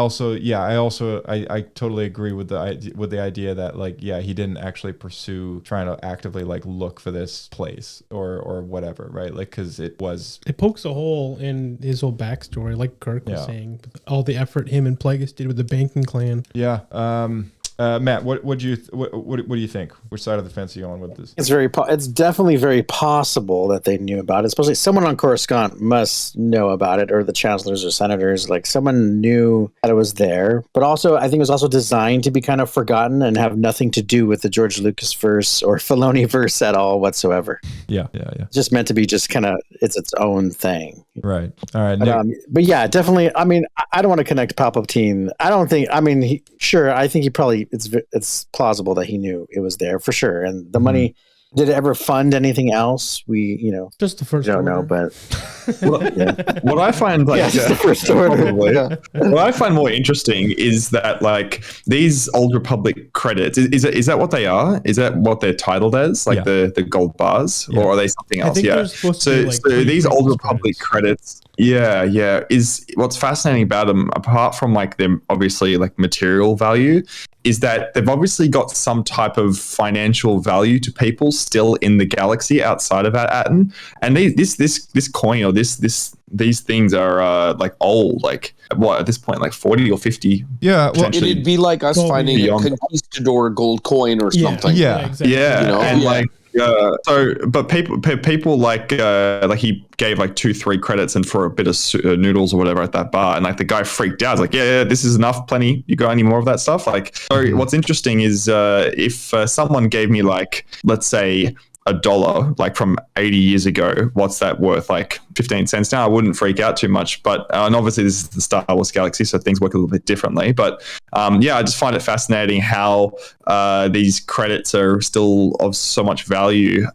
totally agree with the idea that like, yeah, he didn't actually pursue trying to actively like look for this place or whatever, right? Like, because it pokes a hole in his whole backstory, like Kirk was saying. All the effort him and Plagueis did with the banking clan. Yeah. Matt, what do you think? Which side of the fence are you on with this? It's definitely very possible that they knew about it. Especially someone on Coruscant must know about it, or the chancellors or senators. Like, someone knew that it was there. But also, I think it was also designed to be kind of forgotten and have nothing to do with the George Lucas verse or Filoni verse at all whatsoever. Yeah. Just meant to be just kind of its own thing. Right. All right. But yeah, definitely. I mean, I don't want to connect Palpatine. I don't think. I mean, I think he probably. It's plausible that he knew it was there for sure, and the money Did it ever fund anything else? Just the first. Don't know, but what I find just the first order. probably, what I find more interesting is that like these Old Republic credits is that what they are? Is that what they're titled as? Like the gold bars, or are they something else? So these Old Republic credits. Is what's fascinating about them, apart from like them obviously like material value, is that they've obviously got some type of financial value to people still in the galaxy outside of Atten. And this coin or these things are like old, like what at this point, like 40 or 50. Yeah, well, it'd be like us finding a conquistador gold coin or something. Exactly. But people like he gave like 2-3 credits and for a bit of noodles or whatever at that bar, and like the guy freaked out. He's like, yeah, this is enough, plenty. You got any more of that stuff? Like, so what's interesting is if someone gave me like, let's say, $1 like from 80 years ago, what's that worth? Like 15 cents now? I wouldn't freak out too much, but and obviously this is the Star Wars galaxy, so things work a little bit differently. But I just find it fascinating how these credits are still of so much value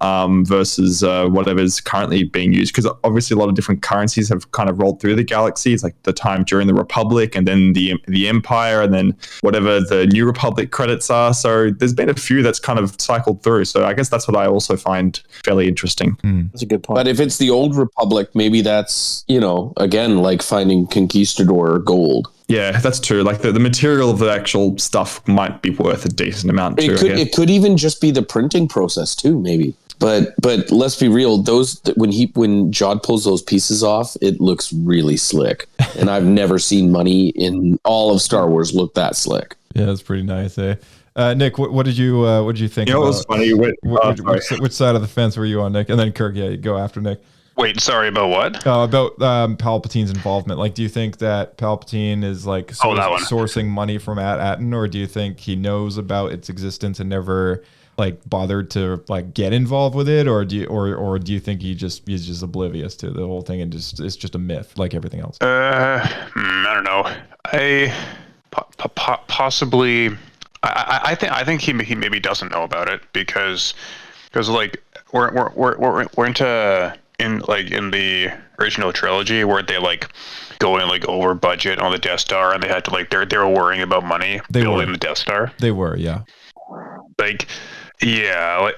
versus whatever's currently being used, because obviously a lot of different currencies have kind of rolled through the galaxy. It's like the time during the Republic, and then the Empire, and then whatever the New Republic credits are. So there's been a few that's kind of cycled through. So I guess that's what I also find fairly interesting. That's a good point. But if it's the Old Republic, maybe that's, again, like finding conquistador gold. Yeah, that's true. Like the material of the actual stuff might be worth a decent amount too. It could even just be the printing process too, maybe. But let's be real. Those when Jod pulls those pieces off, it looks really slick. And I've never seen money in all of Star Wars look that slick. Yeah, that's pretty nice, eh? Nick, what did you think? It was funny. Which side of the fence were you on, Nick? And then Kirk, you go after Nick. Wait, sorry, about what? About Palpatine's involvement. Like, do you think that Palpatine is like sourcing money from Atten, or do you think he knows about its existence and never like bothered to like get involved with it, or do you think he's just oblivious to the whole thing and it's just a myth like everything else? I don't know. Possibly. I think he maybe doesn't know about it because like we're in the original trilogy where they like going like over budget on the Death Star, and they had to like they were worrying about money building the Death Star. They were, yeah. Like, yeah, like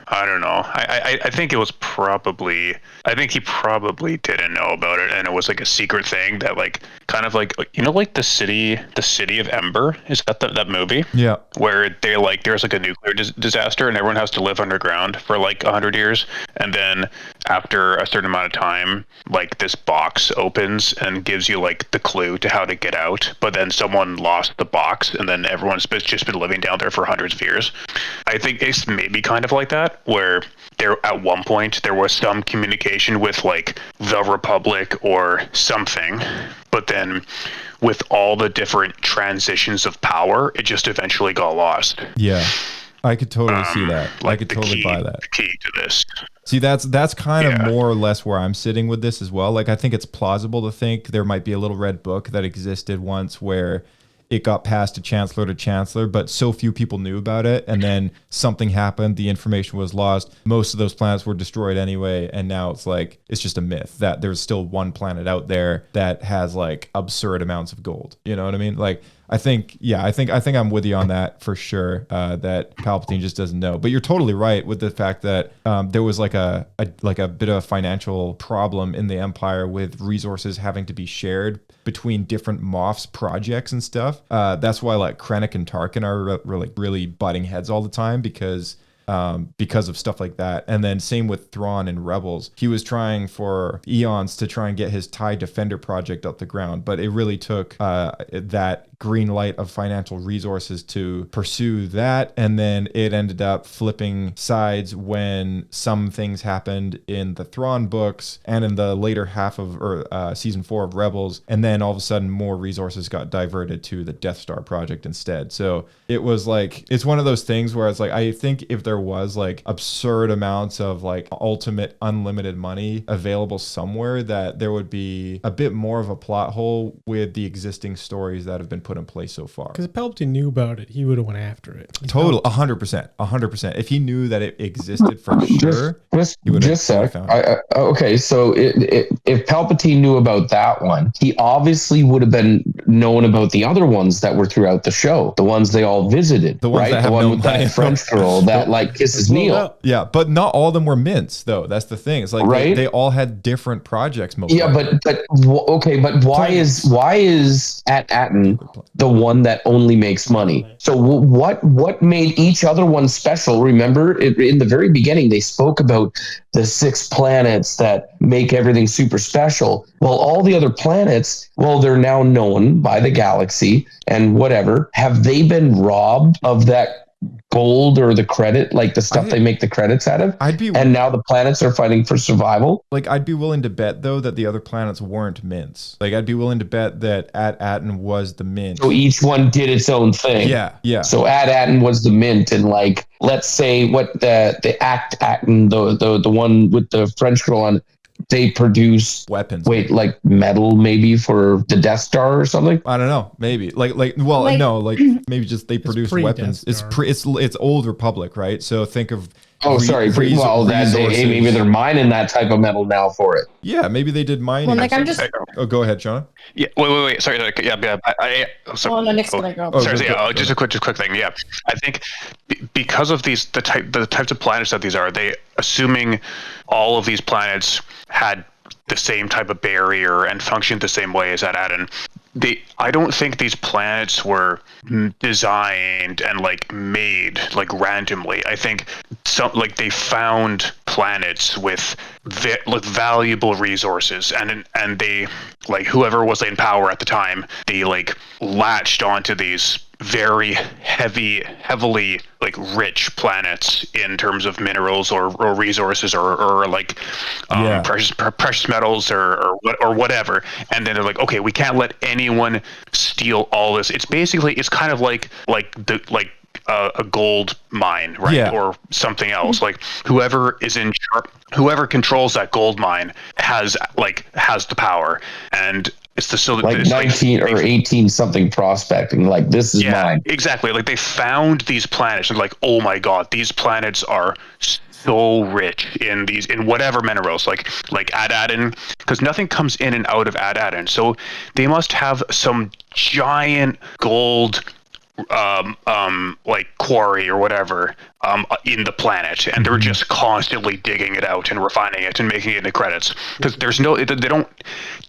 I don't know. I think it was probably. I think he probably didn't know about it, and it was like a secret thing that like kind of like like the city of Ember. Is that movie? Yeah. Where they like there's like a nuclear disaster and everyone has to live underground for like 100 years, and then after a certain amount of time, like this box opens and gives you like the clue to how to get out. But then someone lost the box, and then everyone's just been living down there for hundreds of years. I think it's maybe kind of like that, where there at one point there was some communication with like the Republic or something, but then with all the different transitions of power, it just eventually got lost. Yeah, I could totally see that. Like I could totally buy that. The key to this. See, that's kind of more or less where I'm sitting with this as well. Like, I think it's plausible to think there might be a little red book that existed once where it got passed to chancellor, but so few people knew about it. And then something happened. The information was lost. Most of those planets were destroyed anyway. And now it's just a myth that there's still one planet out there that has like absurd amounts of gold. You know what I mean? Like, I think I'm with you on that for sure. That Palpatine just doesn't know. But you're totally right with the fact that there was like a bit of a financial problem in the Empire with resources having to be shared between different Moff's projects and stuff. That's why like Krennic and Tarkin are really butting heads all the time because of stuff like that. And then same with Thrawn and Rebels. He was trying for eons to try and get his TIE Defender project off the ground, but it really took that green light of financial resources to pursue that. And then it ended up flipping sides when some things happened in the Thrawn books and in the later half of season 4 of Rebels. And then all of a sudden more resources got diverted to the Death Star project instead. So it was like, it's one of those things where it's like, I think if there there was like absurd amounts of like ultimate unlimited money available somewhere, that there would be a bit more of a plot hole with the existing stories that have been put in place so far. Because if Palpatine knew about it, he would have went after it. Total, 100%. If he knew that it existed for sure, he would have found it. Okay, so if Palpatine knew about that one, he obviously would have been known about the other ones that were throughout the show, the ones they all visited, the ones right? that have the one no with money. that French girl that like kisses Neil. Yeah, but not all of them were mints, though. That's the thing. It's like right? they all had different projects. Most likely. but why is At-Atten the one that only makes money? So what made each other one special? Remember, in the very beginning, they spoke about the 6 planets that make everything super special. Well, all the other planets, they're now known by the galaxy and whatever. Have they been robbed of that gold or the credit, like the stuff they make the credits out of? And now the planets are fighting for survival? Like, I'd be willing to bet, though, that the other planets weren't mints. Like, I'd be willing to bet that At-Atten was the mint. So each one did its own thing. Yeah. So At-Atten was the mint, and like, let's say what the Act-Atten, the one with the French girl on, they produce weapons. Wait, like metal maybe for the Death Star or something? I don't know. Maybe maybe just they produce weapons. It's old Republic, right? So think of maybe they're mining that type of metal now for it. Yeah, maybe they did mining. Well, like I'm just. Oh, go ahead, Shawna. Yeah. Wait. Sorry. Just a quick thing. Yeah, I think because of the types of planets that these are, they assuming all of these planets had the same type of barrier and functioned the same way as At-Atten. I don't think these planets were designed and like made like randomly. I think they found planets with valuable resources, and they, like, whoever was in power at the time, they like latched onto these very heavily like rich planets in terms of minerals or resources or precious metals or whatever, and then they're like, okay, we can't let anyone steal all this. It's kind of like a gold mine, right? Yeah. Or something else. Like whoever controls that gold mine has the power, and it's the 19 or 18 something prospecting. Like, this is mine. Exactly. Like, they found these planets and like, oh my god, these planets are so rich in whatever minerals, like At-Atten, because nothing comes in and out of At-Atten. So they must have some giant gold like quarry or whatever in the planet, and they're just constantly digging it out and refining it and making it into credits, because they don't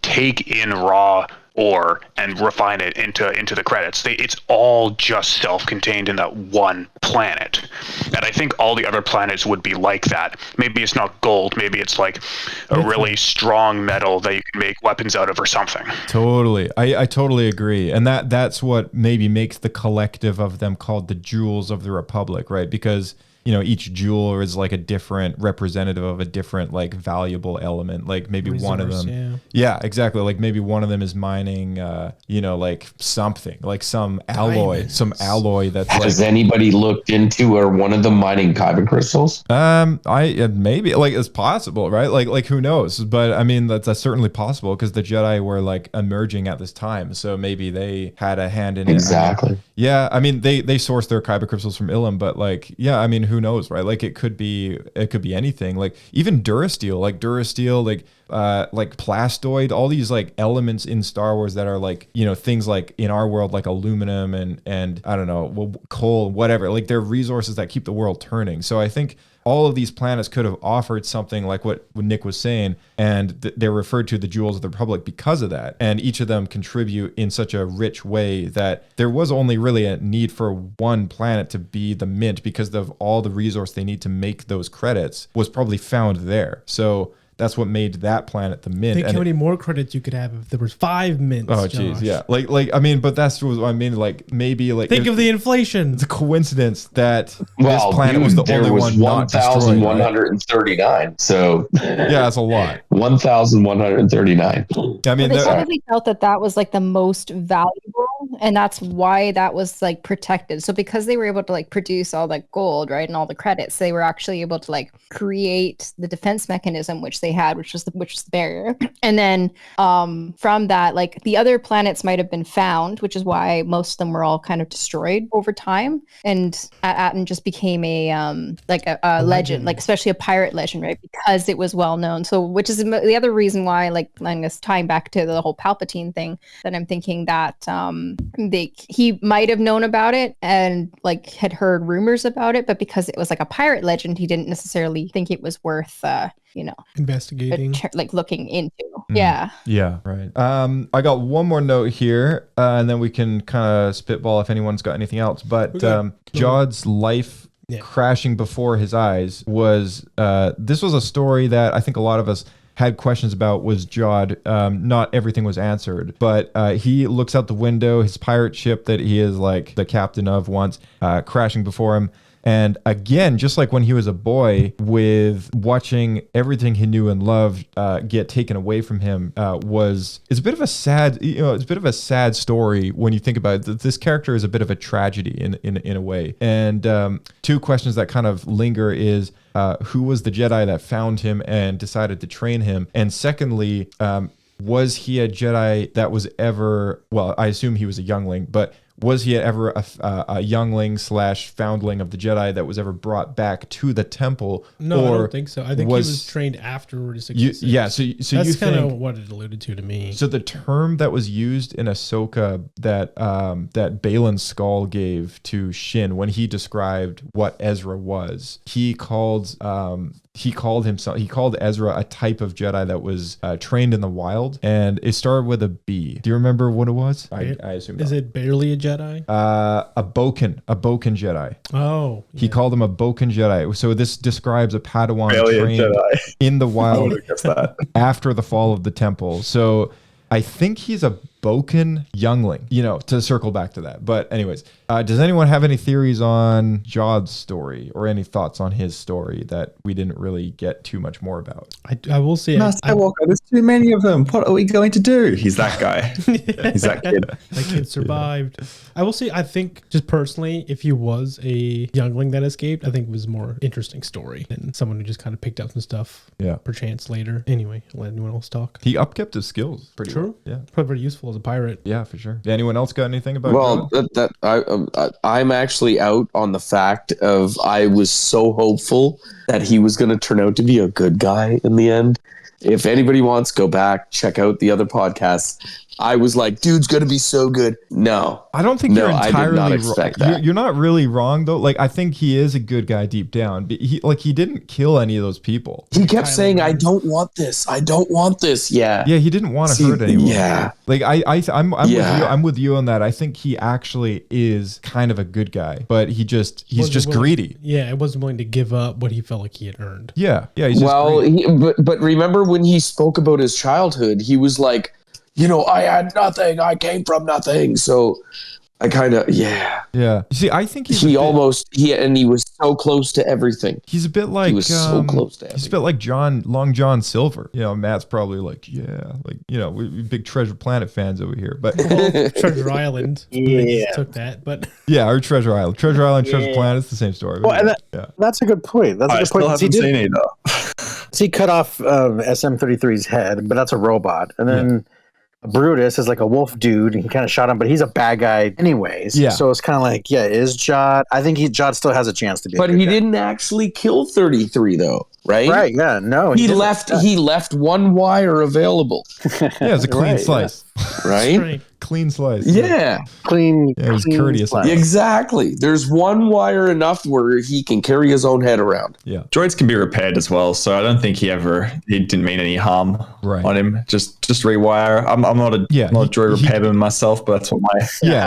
take in raw ore and refine it into the credits. It's all just self-contained in that one planet, and I think all the other planets would be like that. Maybe it's not gold, maybe it's like a really strong metal that you can make weapons out of or something. Totally. I totally agree, and that's what maybe makes the collective of them called the Jewels of the Republic, right? Because each jewel is like a different representative of a different like valuable element. Like maybe one of them, exactly. Like maybe one of them is mining, like something, like some alloy, that's. Has anybody looked into, or one of them mining kyber crystals? Maybe, like, it's possible, right? Like who knows? But I mean, that's certainly possible, because the Jedi were like emerging at this time, so maybe they had a hand in it. Exactly. Yeah, I mean, they sourced their kyber crystals from Ilum, but like, yeah, I mean, who knows, right? Like, it could be anything. Like even Durasteel, like plastoid, all these like elements in Star Wars that are like, things like in our world, like aluminum and I don't know, coal, whatever. Like, they're resources that keep the world turning. So I think all of these planets could have offered something like what Nick was saying, and they're referred to the Jewels of the Republic because of that. And each of them contribute in such a rich way that there was only really a need for one planet to be the mint, because of all the resource they need to make those credits was probably found there. So that's what made that planet the mint. Think how many more credits you could have if there was 5 mints. Oh, geez, yeah. Like I mean, but that's what I mean. Like, maybe like think of the inflation. It's a coincidence that this planet was the only one not destroyed. 1,139. Right? So yeah, that's a lot. 1,139. I mean, they probably felt that was like the most valuable, and that's why that was like protected. So because they were able to like produce all that gold, right, and all the credits, they were actually able to like create the defense mechanism which they had, which was the barrier. And then from that, like the other planets might have been found, which is why most of them were all kind of destroyed over time. And Aten just became a legend, like especially a pirate legend, right? Because it was well known. So which is the other reason why, like, I guess tying back to the whole Palpatine thing, that I'm thinking that he might have known about it and like had heard rumors about it, but because it was like a pirate legend, he didn't necessarily think it was worth investigating, like looking into. Yeah, right. I got one more note here, and then we can kind of spitball if anyone's got anything else. But Jod's life crashing before his eyes was this was a story that I think a lot of us had questions about. Was Jod, not everything was answered, but he looks out the window, his pirate ship that he is like the captain of once, crashing before him. And again, just like when he was a boy, with watching everything he knew and loved get taken away from him, it's a bit of a sad story when you think about it. This character is a bit of a tragedy in a way. And two questions that kind of linger is, who was the Jedi that found him and decided to train him? And secondly, was he a Jedi that was ever, well, I assume he was a youngling, but was he ever a youngling / foundling of the Jedi that was ever brought back to the temple? No, I don't think so. I think he was trained after Order 66. So that's kind of what it alluded to me. So the term that was used in Ahsoka that Balin's skull gave to Shin when he described what Ezra was, he called Ezra a type of Jedi that was trained in the wild, and it started with a B. Do you remember what it was? I assume. Is it barely a Jedi? A Boken Jedi. Oh, he called him a Boken Jedi. So this describes a Padawan Barely trained in the I wild would guess that. after the fall of the temple. So I think he's a Boken youngling, to circle back to that. But anyways, does anyone have any theories on Jod's story or any thoughts on his story that we didn't really get too much more about? I will say, Master Skywalker, there's too many of them. What are we going to do? He's that guy. He's that kid. That kid survived. I will say, I think just personally, if he was a youngling that escaped, I think it was a more interesting story than someone who just kind of picked up some stuff perchance later. Anyway, I'll let anyone else talk. He upkept his skills pretty True. well. Yeah. Probably very useful as a pirate. Yeah, for sure. Anyone else got anything about Jod? I'm actually out on the fact of I was so hopeful that he was going to turn out to be a good guy in the end. If anybody wants, go back, check out the other podcasts. I was like, dude's going to be so good. No. I don't think you're entirely I did not expect wrong. that. You're not really wrong, though. Like, I think he is a good guy deep down. But he didn't kill any of those people. He kept saying, I don't want this. I don't want this. Yeah. Yeah, he didn't want to hurt anyone. Yeah. Like, I'm with you. I'm with you on that. I think he actually is kind of a good guy, but he's just greedy. Yeah, I wasn't willing to give up what he felt like he had earned. Yeah. He's just but remember when he spoke about his childhood, he was like, I had nothing. I came from nothing. So I kind of, Yeah. You see, I think he was so close to everything. He's a bit like, he was so close to everything. He's a bit like Long John Silver. Matt's probably like, we're big Treasure Planet fans over here. But Treasure Island. Yeah. Took that, but. Yeah, or Treasure Island. Treasure Island, Treasure Planet, it's the same story. Well, that's a good point. That's a good point. I still haven't seen it, though. He cut off SM-33's head, but that's a robot. And then Brutus is like a wolf dude, and he kind of shot him, but he's a bad guy anyways. Yeah. So it's kind of like, is Jod? I think Jod still has a chance to be. But he didn't actually kill 33, though, right? Right? Yeah. No. He left one wire available. Yeah, it's a clean slice. Right? Clean slice. Yeah. Clean. Yeah, he's courteous. Slice. Exactly. There's one wire enough where he can carry his own head around. Yeah. Droids can be repaired as well, so I don't think he didn't mean any harm on him. Just rewire. I'm not a droid repairman myself, but that's what my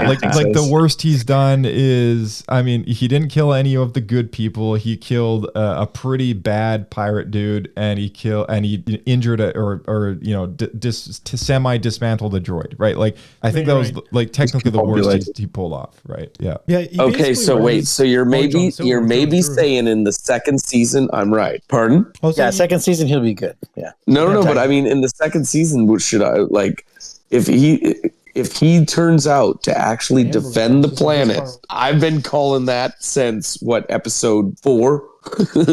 like the worst he's done is, he didn't kill any of the good people. He killed a pretty bad pirate dude, and he injured semi dismantled a droid. Right? Like, I think that was like technically the worst he pulled off. Right? Yeah. Yeah. Okay. So wait. So you're maybe saying in the second season I'm right. Pardon? Second season he'll be good. Yeah. No. But I mean, in the second season, what should I like? If if he turns out to actually defend the planet, I've been calling that since episode 4.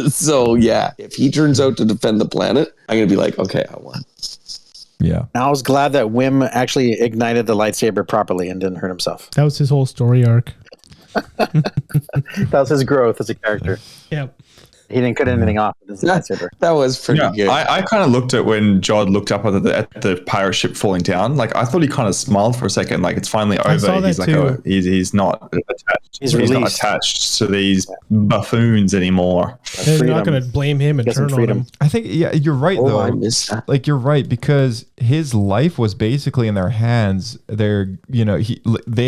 So yeah, if he turns out to defend the planet, I'm gonna be like, okay, I won. Yeah. I was glad that Wim actually ignited the lightsaber properly and didn't hurt himself. That was his whole story arc. That was his growth as a character. Yep. He didn't cut anything off with his lightsaber. That was pretty good. I kind of looked at when Jod looked up at the pirate ship falling down. Like I thought he kind of smiled for a second, like it's finally over. saw that He's like, too. oh, he's not attached. He's not released. attached to these buffoons anymore. They're not going to blame him and Get some turn on freedom. him. I think, yeah, you're right, Oh, though. I missed that. Like, you're right, because his life was basically in their hands. They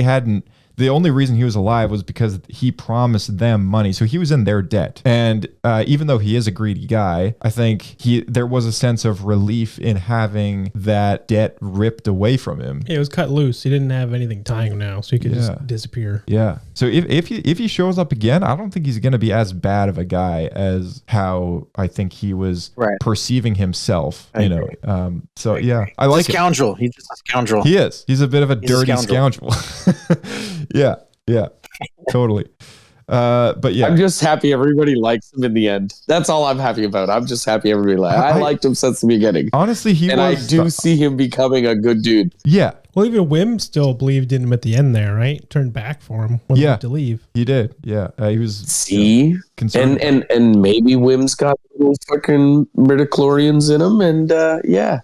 hadn't. The only reason he was alive was because he promised them money. So he was in their debt. And even though he is a greedy guy, I think there was a sense of relief in having that debt ripped away from him. Yeah, it was cut loose. He didn't have anything tying him now, so he could just disappear. Yeah. So if he shows up again, I don't think he's going to be as bad of a guy as how I think he was perceiving himself. So yeah, I like a scoundrel. He's just a scoundrel. He is. He's a bit of a dirty scoundrel. Yeah, totally. But yeah, I'm just happy everybody likes him in the end. That's all I'm happy about. I'm just happy everybody likes him. I liked him since the beginning. Honestly, I do see him becoming a good dude. Yeah. Well, even Wim still believed in him at the end there, right? Turned back for him when he had to leave. He did. Yeah. He was concerned. And maybe Wim's got little fucking midichlorians in him, and yeah.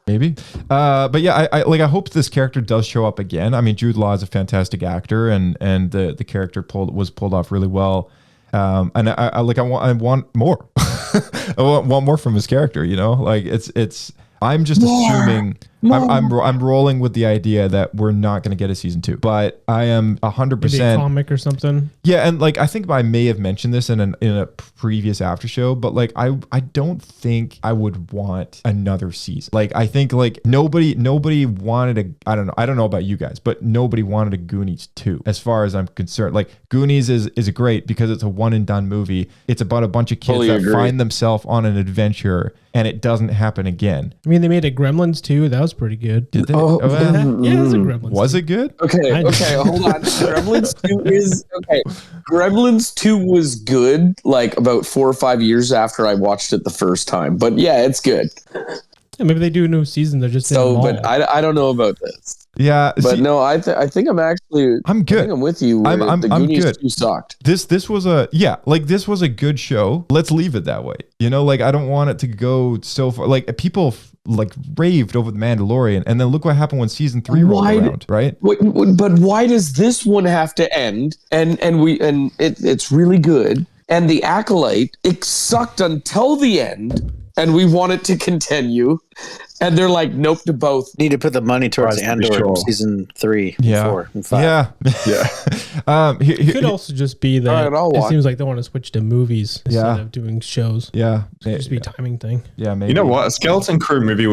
Maybe. But yeah, I hope this character does show up again. I mean, Jude Law is a fantastic actor, and the character was pulled off really well. And I want more. I want more from his character, like it's I'm just assuming I'm rolling with the idea that we're not going to get a season 2, but I am 100%. Maybe a comic or something. Yeah, and like I think I may have mentioned this in a previous after show, but like I don't think I would want another season. Like I think like nobody wanted I don't know about you guys, but nobody wanted a Goonies 2 as far as I'm concerned. Like Goonies is great because it's a one and done movie. It's about a bunch of kids that find themselves on an adventure and it doesn't happen again. I mean, they made a Gremlins 2. That was pretty good. Did they? Yeah, it was a Gremlins. Was it good? Okay, hold on. Gremlins 2 is okay. Gremlins 2 was good like about 4 or 5 years after I watched it the first time. But yeah, it's good. Yeah, maybe they do a new season. They're just but I don't know about this. Yeah, but no, I think I'm good. I think I'm with you. I'm Goonies good. 2 sucked. This was a good show. Let's leave it that way. Like I don't want it to go so far. Like people like raved over the Mandalorian, and then look what happened when season 3 rolled around, right? But why does this one have to end? And it's really good. And the Acolyte, it sucked until the end, and we want it to continue. And they're like, nope to both. Need to put the money towards Andor season 3, 4, and 5. Yeah. It could also just be that it seems like they want to switch to movies instead of doing shows. Yeah. So it just be a timing thing. Yeah, maybe. You know what? A Skeleton Crew movie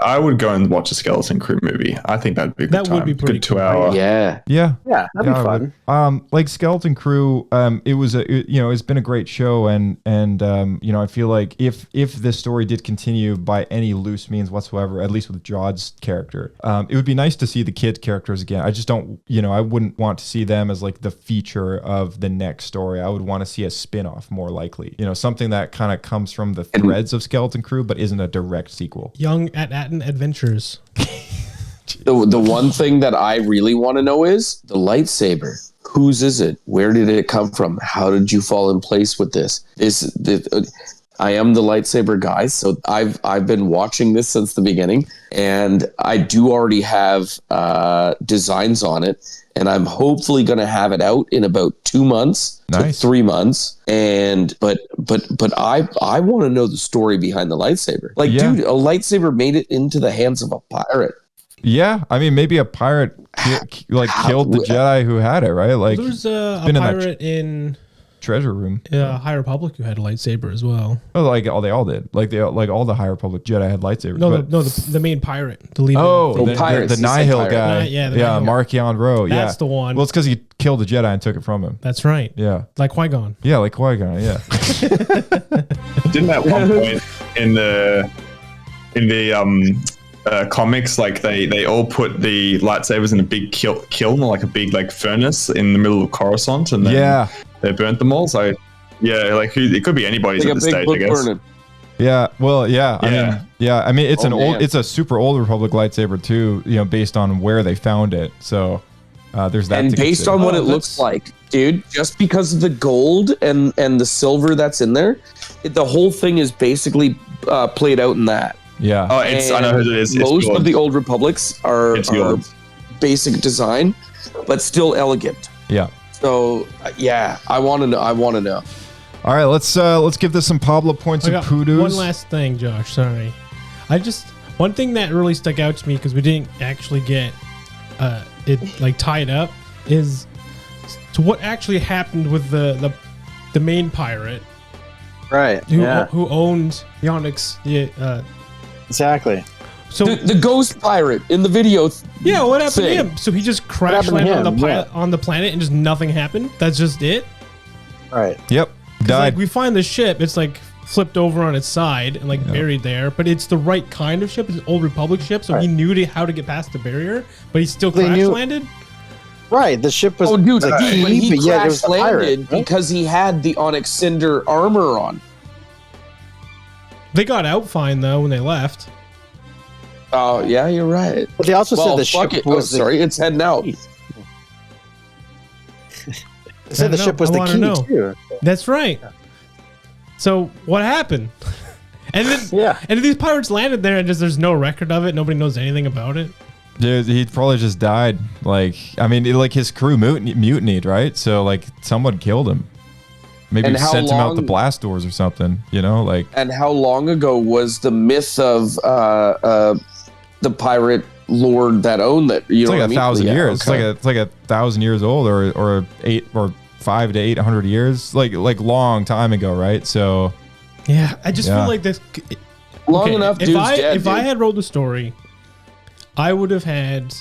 I would go and watch a Skeleton Crew movie. I think that'd be a good time. Would be pretty good 2 hour. Yeah. Yeah. Yeah, that'd be fun. Like Skeleton Crew, it's been a great show, and I feel like if this story did continue by any loose means whatsoever, at least with Jod's character, it would be nice to see the kid characters again. I just don't, I wouldn't want to see them as like the feature of the next story. I would want to see a spin-off more likely, something that kind of comes from the threads of Skeleton Crew, but isn't a direct sequel. Young At-Atten Adventures. The one thing that I really want to know is the lightsaber. Whose is it? Where did it come from? How did you fall in place with this? I am the lightsaber guy, so I've been watching this since the beginning, and I do already have designs on it, and I'm hopefully going to have it out in about 2 months to 3 months. And but I want to know the story behind the lightsaber. Like, dude, a lightsaber made it into the hands of a pirate. Yeah, I mean, maybe a pirate killed the Jedi who had it, right? Like, there's a pirate in treasure room. Yeah, High Republic who had a lightsaber as well. Oh, they all did. Like all the High Republic Jedi had lightsabers. No, the main pirate, the leader. The Nihil guy. Nihil. Markion Ro. That's the one. Well, it's because he killed the Jedi and took it from him. That's right. Yeah, like Qui-Gon. Yeah, like Qui-Gon. Yeah. Didn't at one point in the comics, like they all put the lightsabers in a big kiln, like a big like furnace in the middle of Coruscant, and then they burnt them all. So yeah, like it could be anybody's Like at a this big stage, book I guess. burning. Yeah, well, yeah. I mean, it's man. a super old Republic lightsaber too. You know, based on where they found it. So there's that. And to based consider. on what it looks like, dude, just because of the gold and the silver that's in there, the whole thing is basically played out in that. Yeah. Oh, I know who it is. It's Most gold. of the old Republics are gold. basic design, but still elegant. Yeah. So yeah, I want to know. All right, let's give this some Pablo points I and got poodoos. one last thing, Josh. Sorry, one thing that really stuck out to me because we didn't actually get it like tied up is to what actually happened with the main pirate, Right. who owned the Onyx. Exactly. So the ghost pirate in the video. Yeah, what happened thing. to him? So he just crash happened to landed him? on the planet and just nothing happened. That's just it. Right. Yep. 'Cause, Died. like we find the ship, it's like flipped over on its side and like buried there, but it's the right kind of ship. It's an old Republic ship, so he knew how to get past the barrier, but he still They crash knew- landed. Right. The ship was. Oh, dude, but he yet it was crash the pirate, landed right? because he had the Onyx Cinder armor on. They got out fine though when they left. Oh yeah, you're right. But they also Well, said the fuck ship it. Oh, was. sorry, it's heading out. They said the ship was I the wanna key know. too. That's right. So what happened? And then and these pirates landed there and just there's no record of it. Nobody knows anything about it. Dude, he probably just died. Like, I mean, like his crew mutinied, right? So like someone killed him. Maybe And how sent him out the long- blast doors or something. You know, like. And how long ago was the myth of the pirate lord that owned that? You It's know like what I mean? 1,000 Yeah, years. okay. It's like 1,000 years old, or 5 to 800 years. Like long time ago, right? So. Yeah, I just Yeah. feel like this. Long enough, dude's dead, if I dude. had wrote the story, I would have had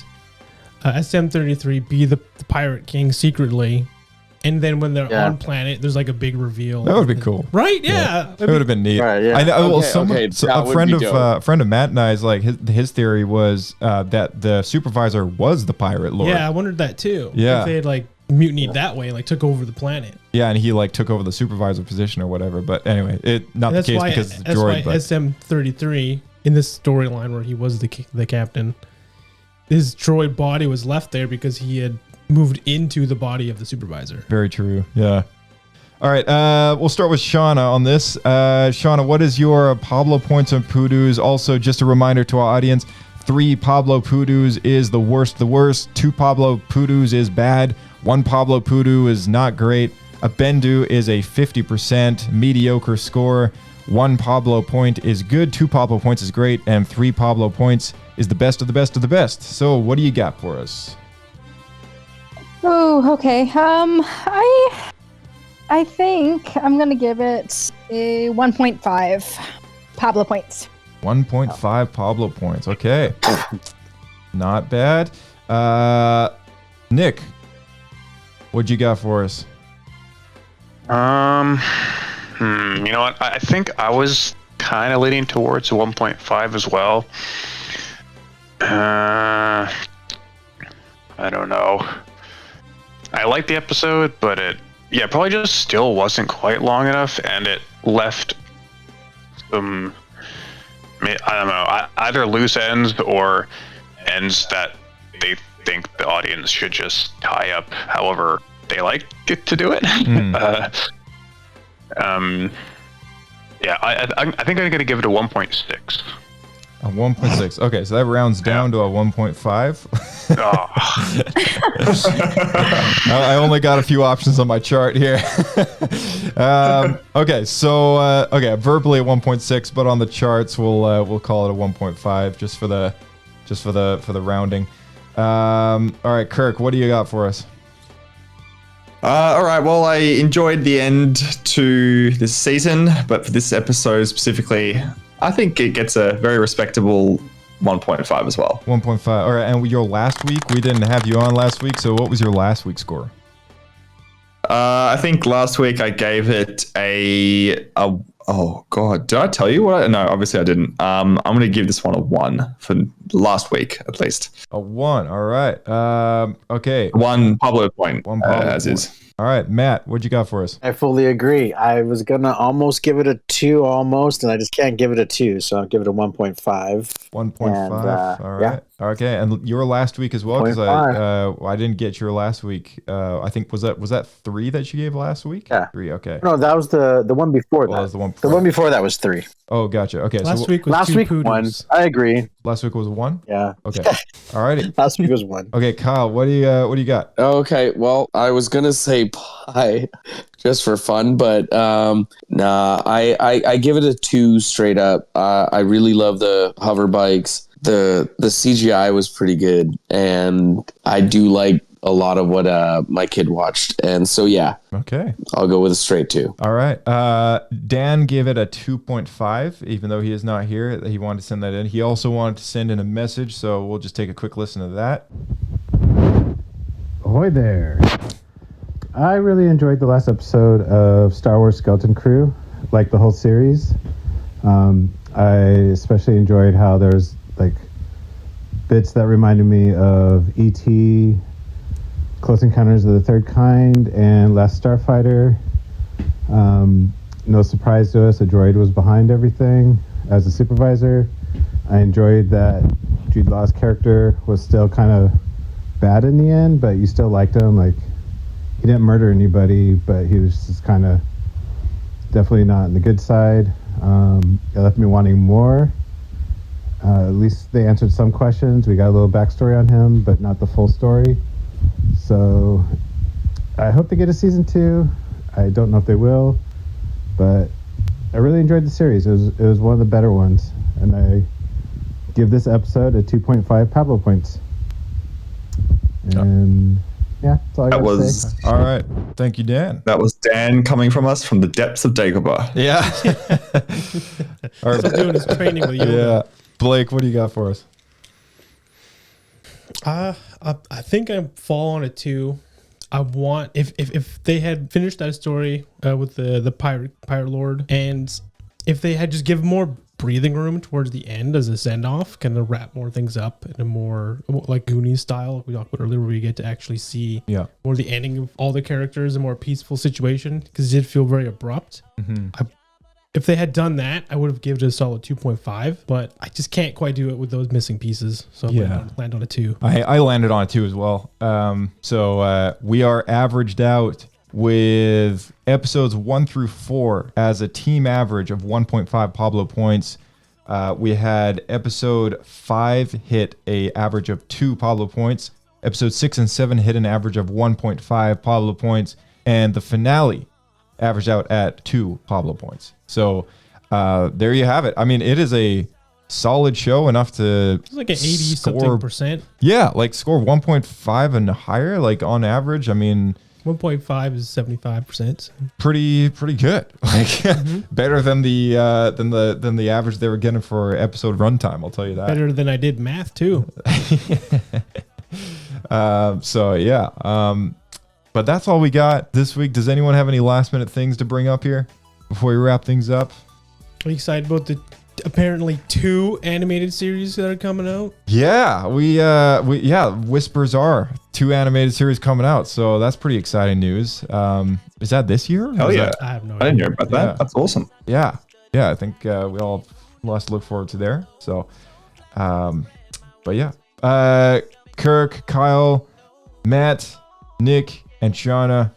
SM-33 be the pirate king secretly, and then when they're on planet, there's like a big reveal. That would be cool, right? Yeah, It would have been neat. Right, yeah. I know. Well, Okay, someone, okay, so that a would friend be of dope. friend of Matt and I's, like his theory was that the supervisor was the pirate lord. Yeah, I wonondered that too. Yeah. If they had like mutinied that way, like took over the planet. Yeah, and he like took over the supervisor position or whatever. But anyway, not the case because it's a droid. But SM-33 in this storyline where he was the captain, his droid body was left there because he had moved into the body of the supervisor. very true. Yeah. All right. We'll start with Shawna on this. Shawna, what is your Pablo points and poodoos? Also, just a reminder to our audience: 3 Pablo poodoos is the worst. 2 Pablo poodoos is bad. 1 Pablo poodoo is not great. A bendu is a 50% mediocre score. 1 Pablo point is good. 2 Pablo points is great, and 3 Pablo points is the best of the best of the best. So, what do you got for us? Oh, okay. I think I'm gonna give it a 1.5 Pablo points. 1.5 Pablo points. Okay. Not bad. Nick, what'd you got for us? You know what? I think I was kind of leaning towards 1.5 as well. I don't know. I liked the episode, but it probably just still wasn't quite long enough, and it left some, I don't know, either loose ends or ends that they think the audience should just tie up however they like it to do it. Yeah, I think I'm gonna give it a 1.6. A 1.6. Okay, so that rounds down to a 1.5. I only got a few options on my chart here. Okay, so verbally a 1.6, but on the charts we'll call it a 1.5 just for the rounding. All right, Kirk, what do you got for us? All right. Well, I enjoyed the end to this season, but for this episode specifically, I think it gets a very respectable 1.5 as well. 1.5. All right, and your last week, we didn't have you on last week, so what was your last week's score? I think last week I gave it a Oh God, did I tell you what? No, obviously I didn't. I'm going to give this one a 1 for last week at least. A 1. All right. Okay. 1 Pablo point, One Pablo as point. is. All right, Matt, what'd you got for us? I fully agree. I was gonna almost give it a 2, almost, and I just can't give it a 2, so I'll give it a 1.5. 1.5. All right. Yeah. Okay, and your last week as well, because 0.5. I didn't get your last week. I think was that 3 that you gave last week? Yeah. 3. Okay. No, that was the one before Well, that. that was the one The before. one before that was 3. Oh, gotcha. Okay. Last week was Last 2 week poodoos. 1. I agree. Last week was 1. Yeah. Okay. All righty. Last week was 1. Okay, Kyle, what do you got? Okay, well, I was gonna say pie just for fun, but nah, I give it a 2 straight up. I really love the hover bikes. The CGI was pretty good, and I do like a lot of what my kid watched, and so yeah. Okay. I'll go with a straight 2. All right. Dan gave it a 2.5, even though he is not here. He wanted to send that in. He also wanted to send in a message, so we'll just take a quick listen to that. Ahoy there. I really enjoyed the last episode of Star Wars Skeleton Crew, like the whole series. I especially enjoyed how there's like bits that reminded me of E.T., Close Encounters of the Third Kind, and Last Starfighter. No surprise to us, a droid was behind everything as a supervisor. I enjoyed that Jude Law's character was still kind of bad in the end, but you still liked him. Like, he didn't murder anybody, but he was just kind of definitely not on the good side. It left me wanting more. At least they answered some questions. We got a little backstory on him, but not the full story. So I hope they get a season 2. I don't know if they will, but I really enjoyed the series. It was one of the better ones, and I give this episode a 2.5 Pablo points. And yeah, that's all I got to say. All right. Thank you, Dan. That was Dan coming from us from the depths of Dagobah. Yeah. All right. Still doing his training with Yoda. Yeah. Blake, what do you got for us? I think I fall on a 2. I want if they had finished that story with the pirate lord, and if they had just given more breathing room towards the end as a send off, kind of wrap more things up in a more like Goonies style, like we talked about earlier, where you get to actually see more the ending of all the characters, a more peaceful situation, because it did feel very abrupt. If they had done that, I would have given it a solid 2.5, but I just can't quite do it with those missing pieces. So I'm land on a 2. I landed on a 2 as well. So we are averaged out with episodes 1 through 4 as a team average of 1.5 Pablo points. We had episode 5 hit a average of 2 Pablo points. Episode 6 and 7 hit an average of 1.5 Pablo points. And the finale averaged out at 2 Pablo points. So there you have it. I mean, it is a solid show, enough to It's like an 80-something%. Yeah, like score 1.5 and higher, like on average. I mean, 1.5 is 75%. Pretty good. Like better than the average they were getting for episode runtime. I'll tell you that. Better than I did math too. So yeah. But that's all we got this week. Does anyone have any last minute things to bring up here before we wrap things up? Are you excited about the apparently 2 animated series that are coming out? Yeah, we whispers are 2 animated series coming out, so that's pretty exciting news. Is that this year? Hell yeah! I have no idea. I didn't hear about that. That's awesome. Yeah. I think we all have lots to look forward to there. So, but yeah, Kirk, Kyle, Matt, Nick, and Shawna,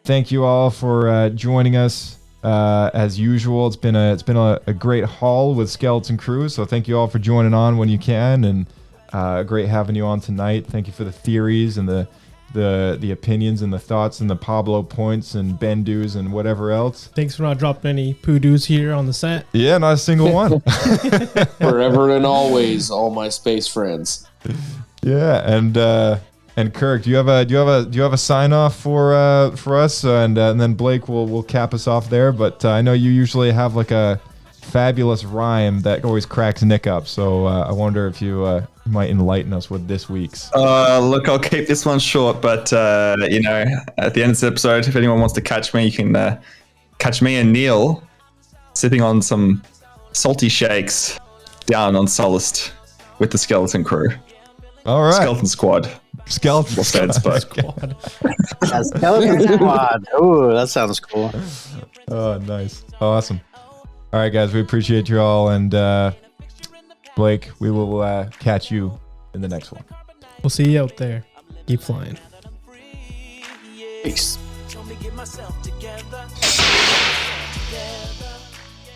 thank you all for joining us. As usual, it's been a great haul with Skeleton Crew, so thank you all for joining on when you can, and great having you on tonight. Thank you for the theories and the opinions and the thoughts and the Pablo points and Bendu's and whatever else. Thanks for not dropping any poodoos here on the set. Yeah, not a single one. Forever and always, all my space friends. Yeah, and Kirk, do you have a sign off for us, and then Blake will cap us off there. But I know you usually have like a fabulous rhyme that always cracks Nick up. So I wonder if you might enlighten us with this week's. Look, I'll keep this one short, but at the end of this episode, if anyone wants to catch me, you can catch me and Neil sipping on some salty shakes down on Solist with the skeleton crew. All right. Skeleton Squad. Skeleton Squad. Yeah, Skeleton Squad. Ooh, that sounds cool. Oh, nice. Awesome. All right, guys. We appreciate you all. And Blake, we will catch you in the next one. We'll see you out there. Keep flying. Peace.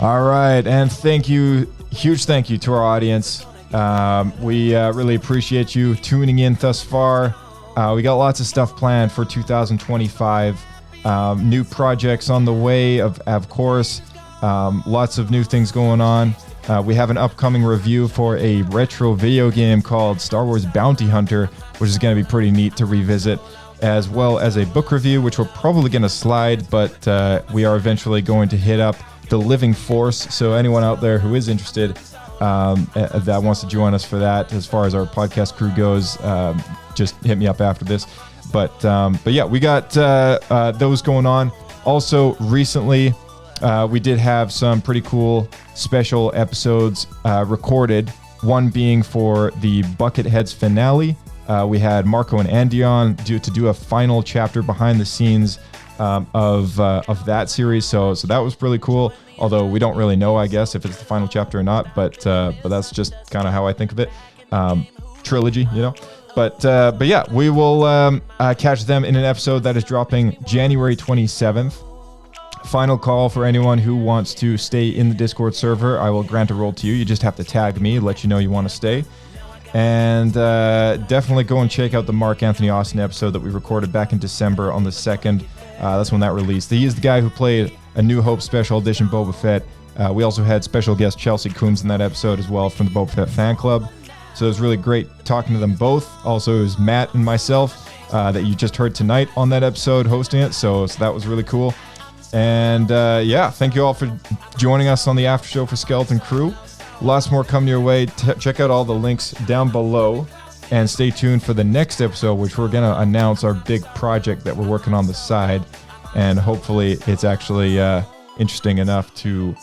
All right. And thank you. Huge thank you to our audience. We really appreciate you tuning in thus far. We got lots of stuff planned for 2025. New projects on the way, of course. Lots of new things going on. We have an upcoming review for a retro video game called Star Wars Bounty Hunter, which is going to be pretty neat to revisit, as well as a book review, which we're probably going to slide, but we are eventually going to hit up The Living Force. So anyone out there who is interested that wants to join us for that, as far as our podcast crew goes, just hit me up after this. But yeah, we got those going on. Also, recently, we did have some pretty cool special episodes recorded. One being for the Bucketheads finale. We had Marco and Andy on to do a final chapter behind the scenes of that series. So that was really cool. Although we don't really know, I guess, if it's the final chapter or not. But that's just kind of how I think of it. Trilogy, you know. But yeah, we will catch them in an episode that is dropping January 27th. Final call for anyone who wants to stay in the Discord server. I will grant a role to you. You just have to tag me, let you know you want to stay. And definitely go and check out the Mark Anthony Austin episode that we recorded back in December on the 2nd. That's when that released. He is the guy who played A New Hope Special Edition Boba Fett. We also had special guest Chelsea Coombs in that episode as well from the Boba Fett fan club. So it was really great talking to them both. Also, it was Matt and myself that you just heard tonight on that episode hosting it. So that was really cool. And yeah, thank you all for joining us on the after show for Skeleton Crew. Lots more coming your way. Check out all the links down below and stay tuned for the next episode, which we're going to announce our big project that we're working on the side. And hopefully it's actually interesting enough to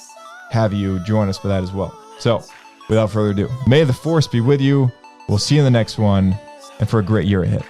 have you join us for that as well. So without further ado, may the Force be with you. We'll see you in the next one, and for a great year ahead.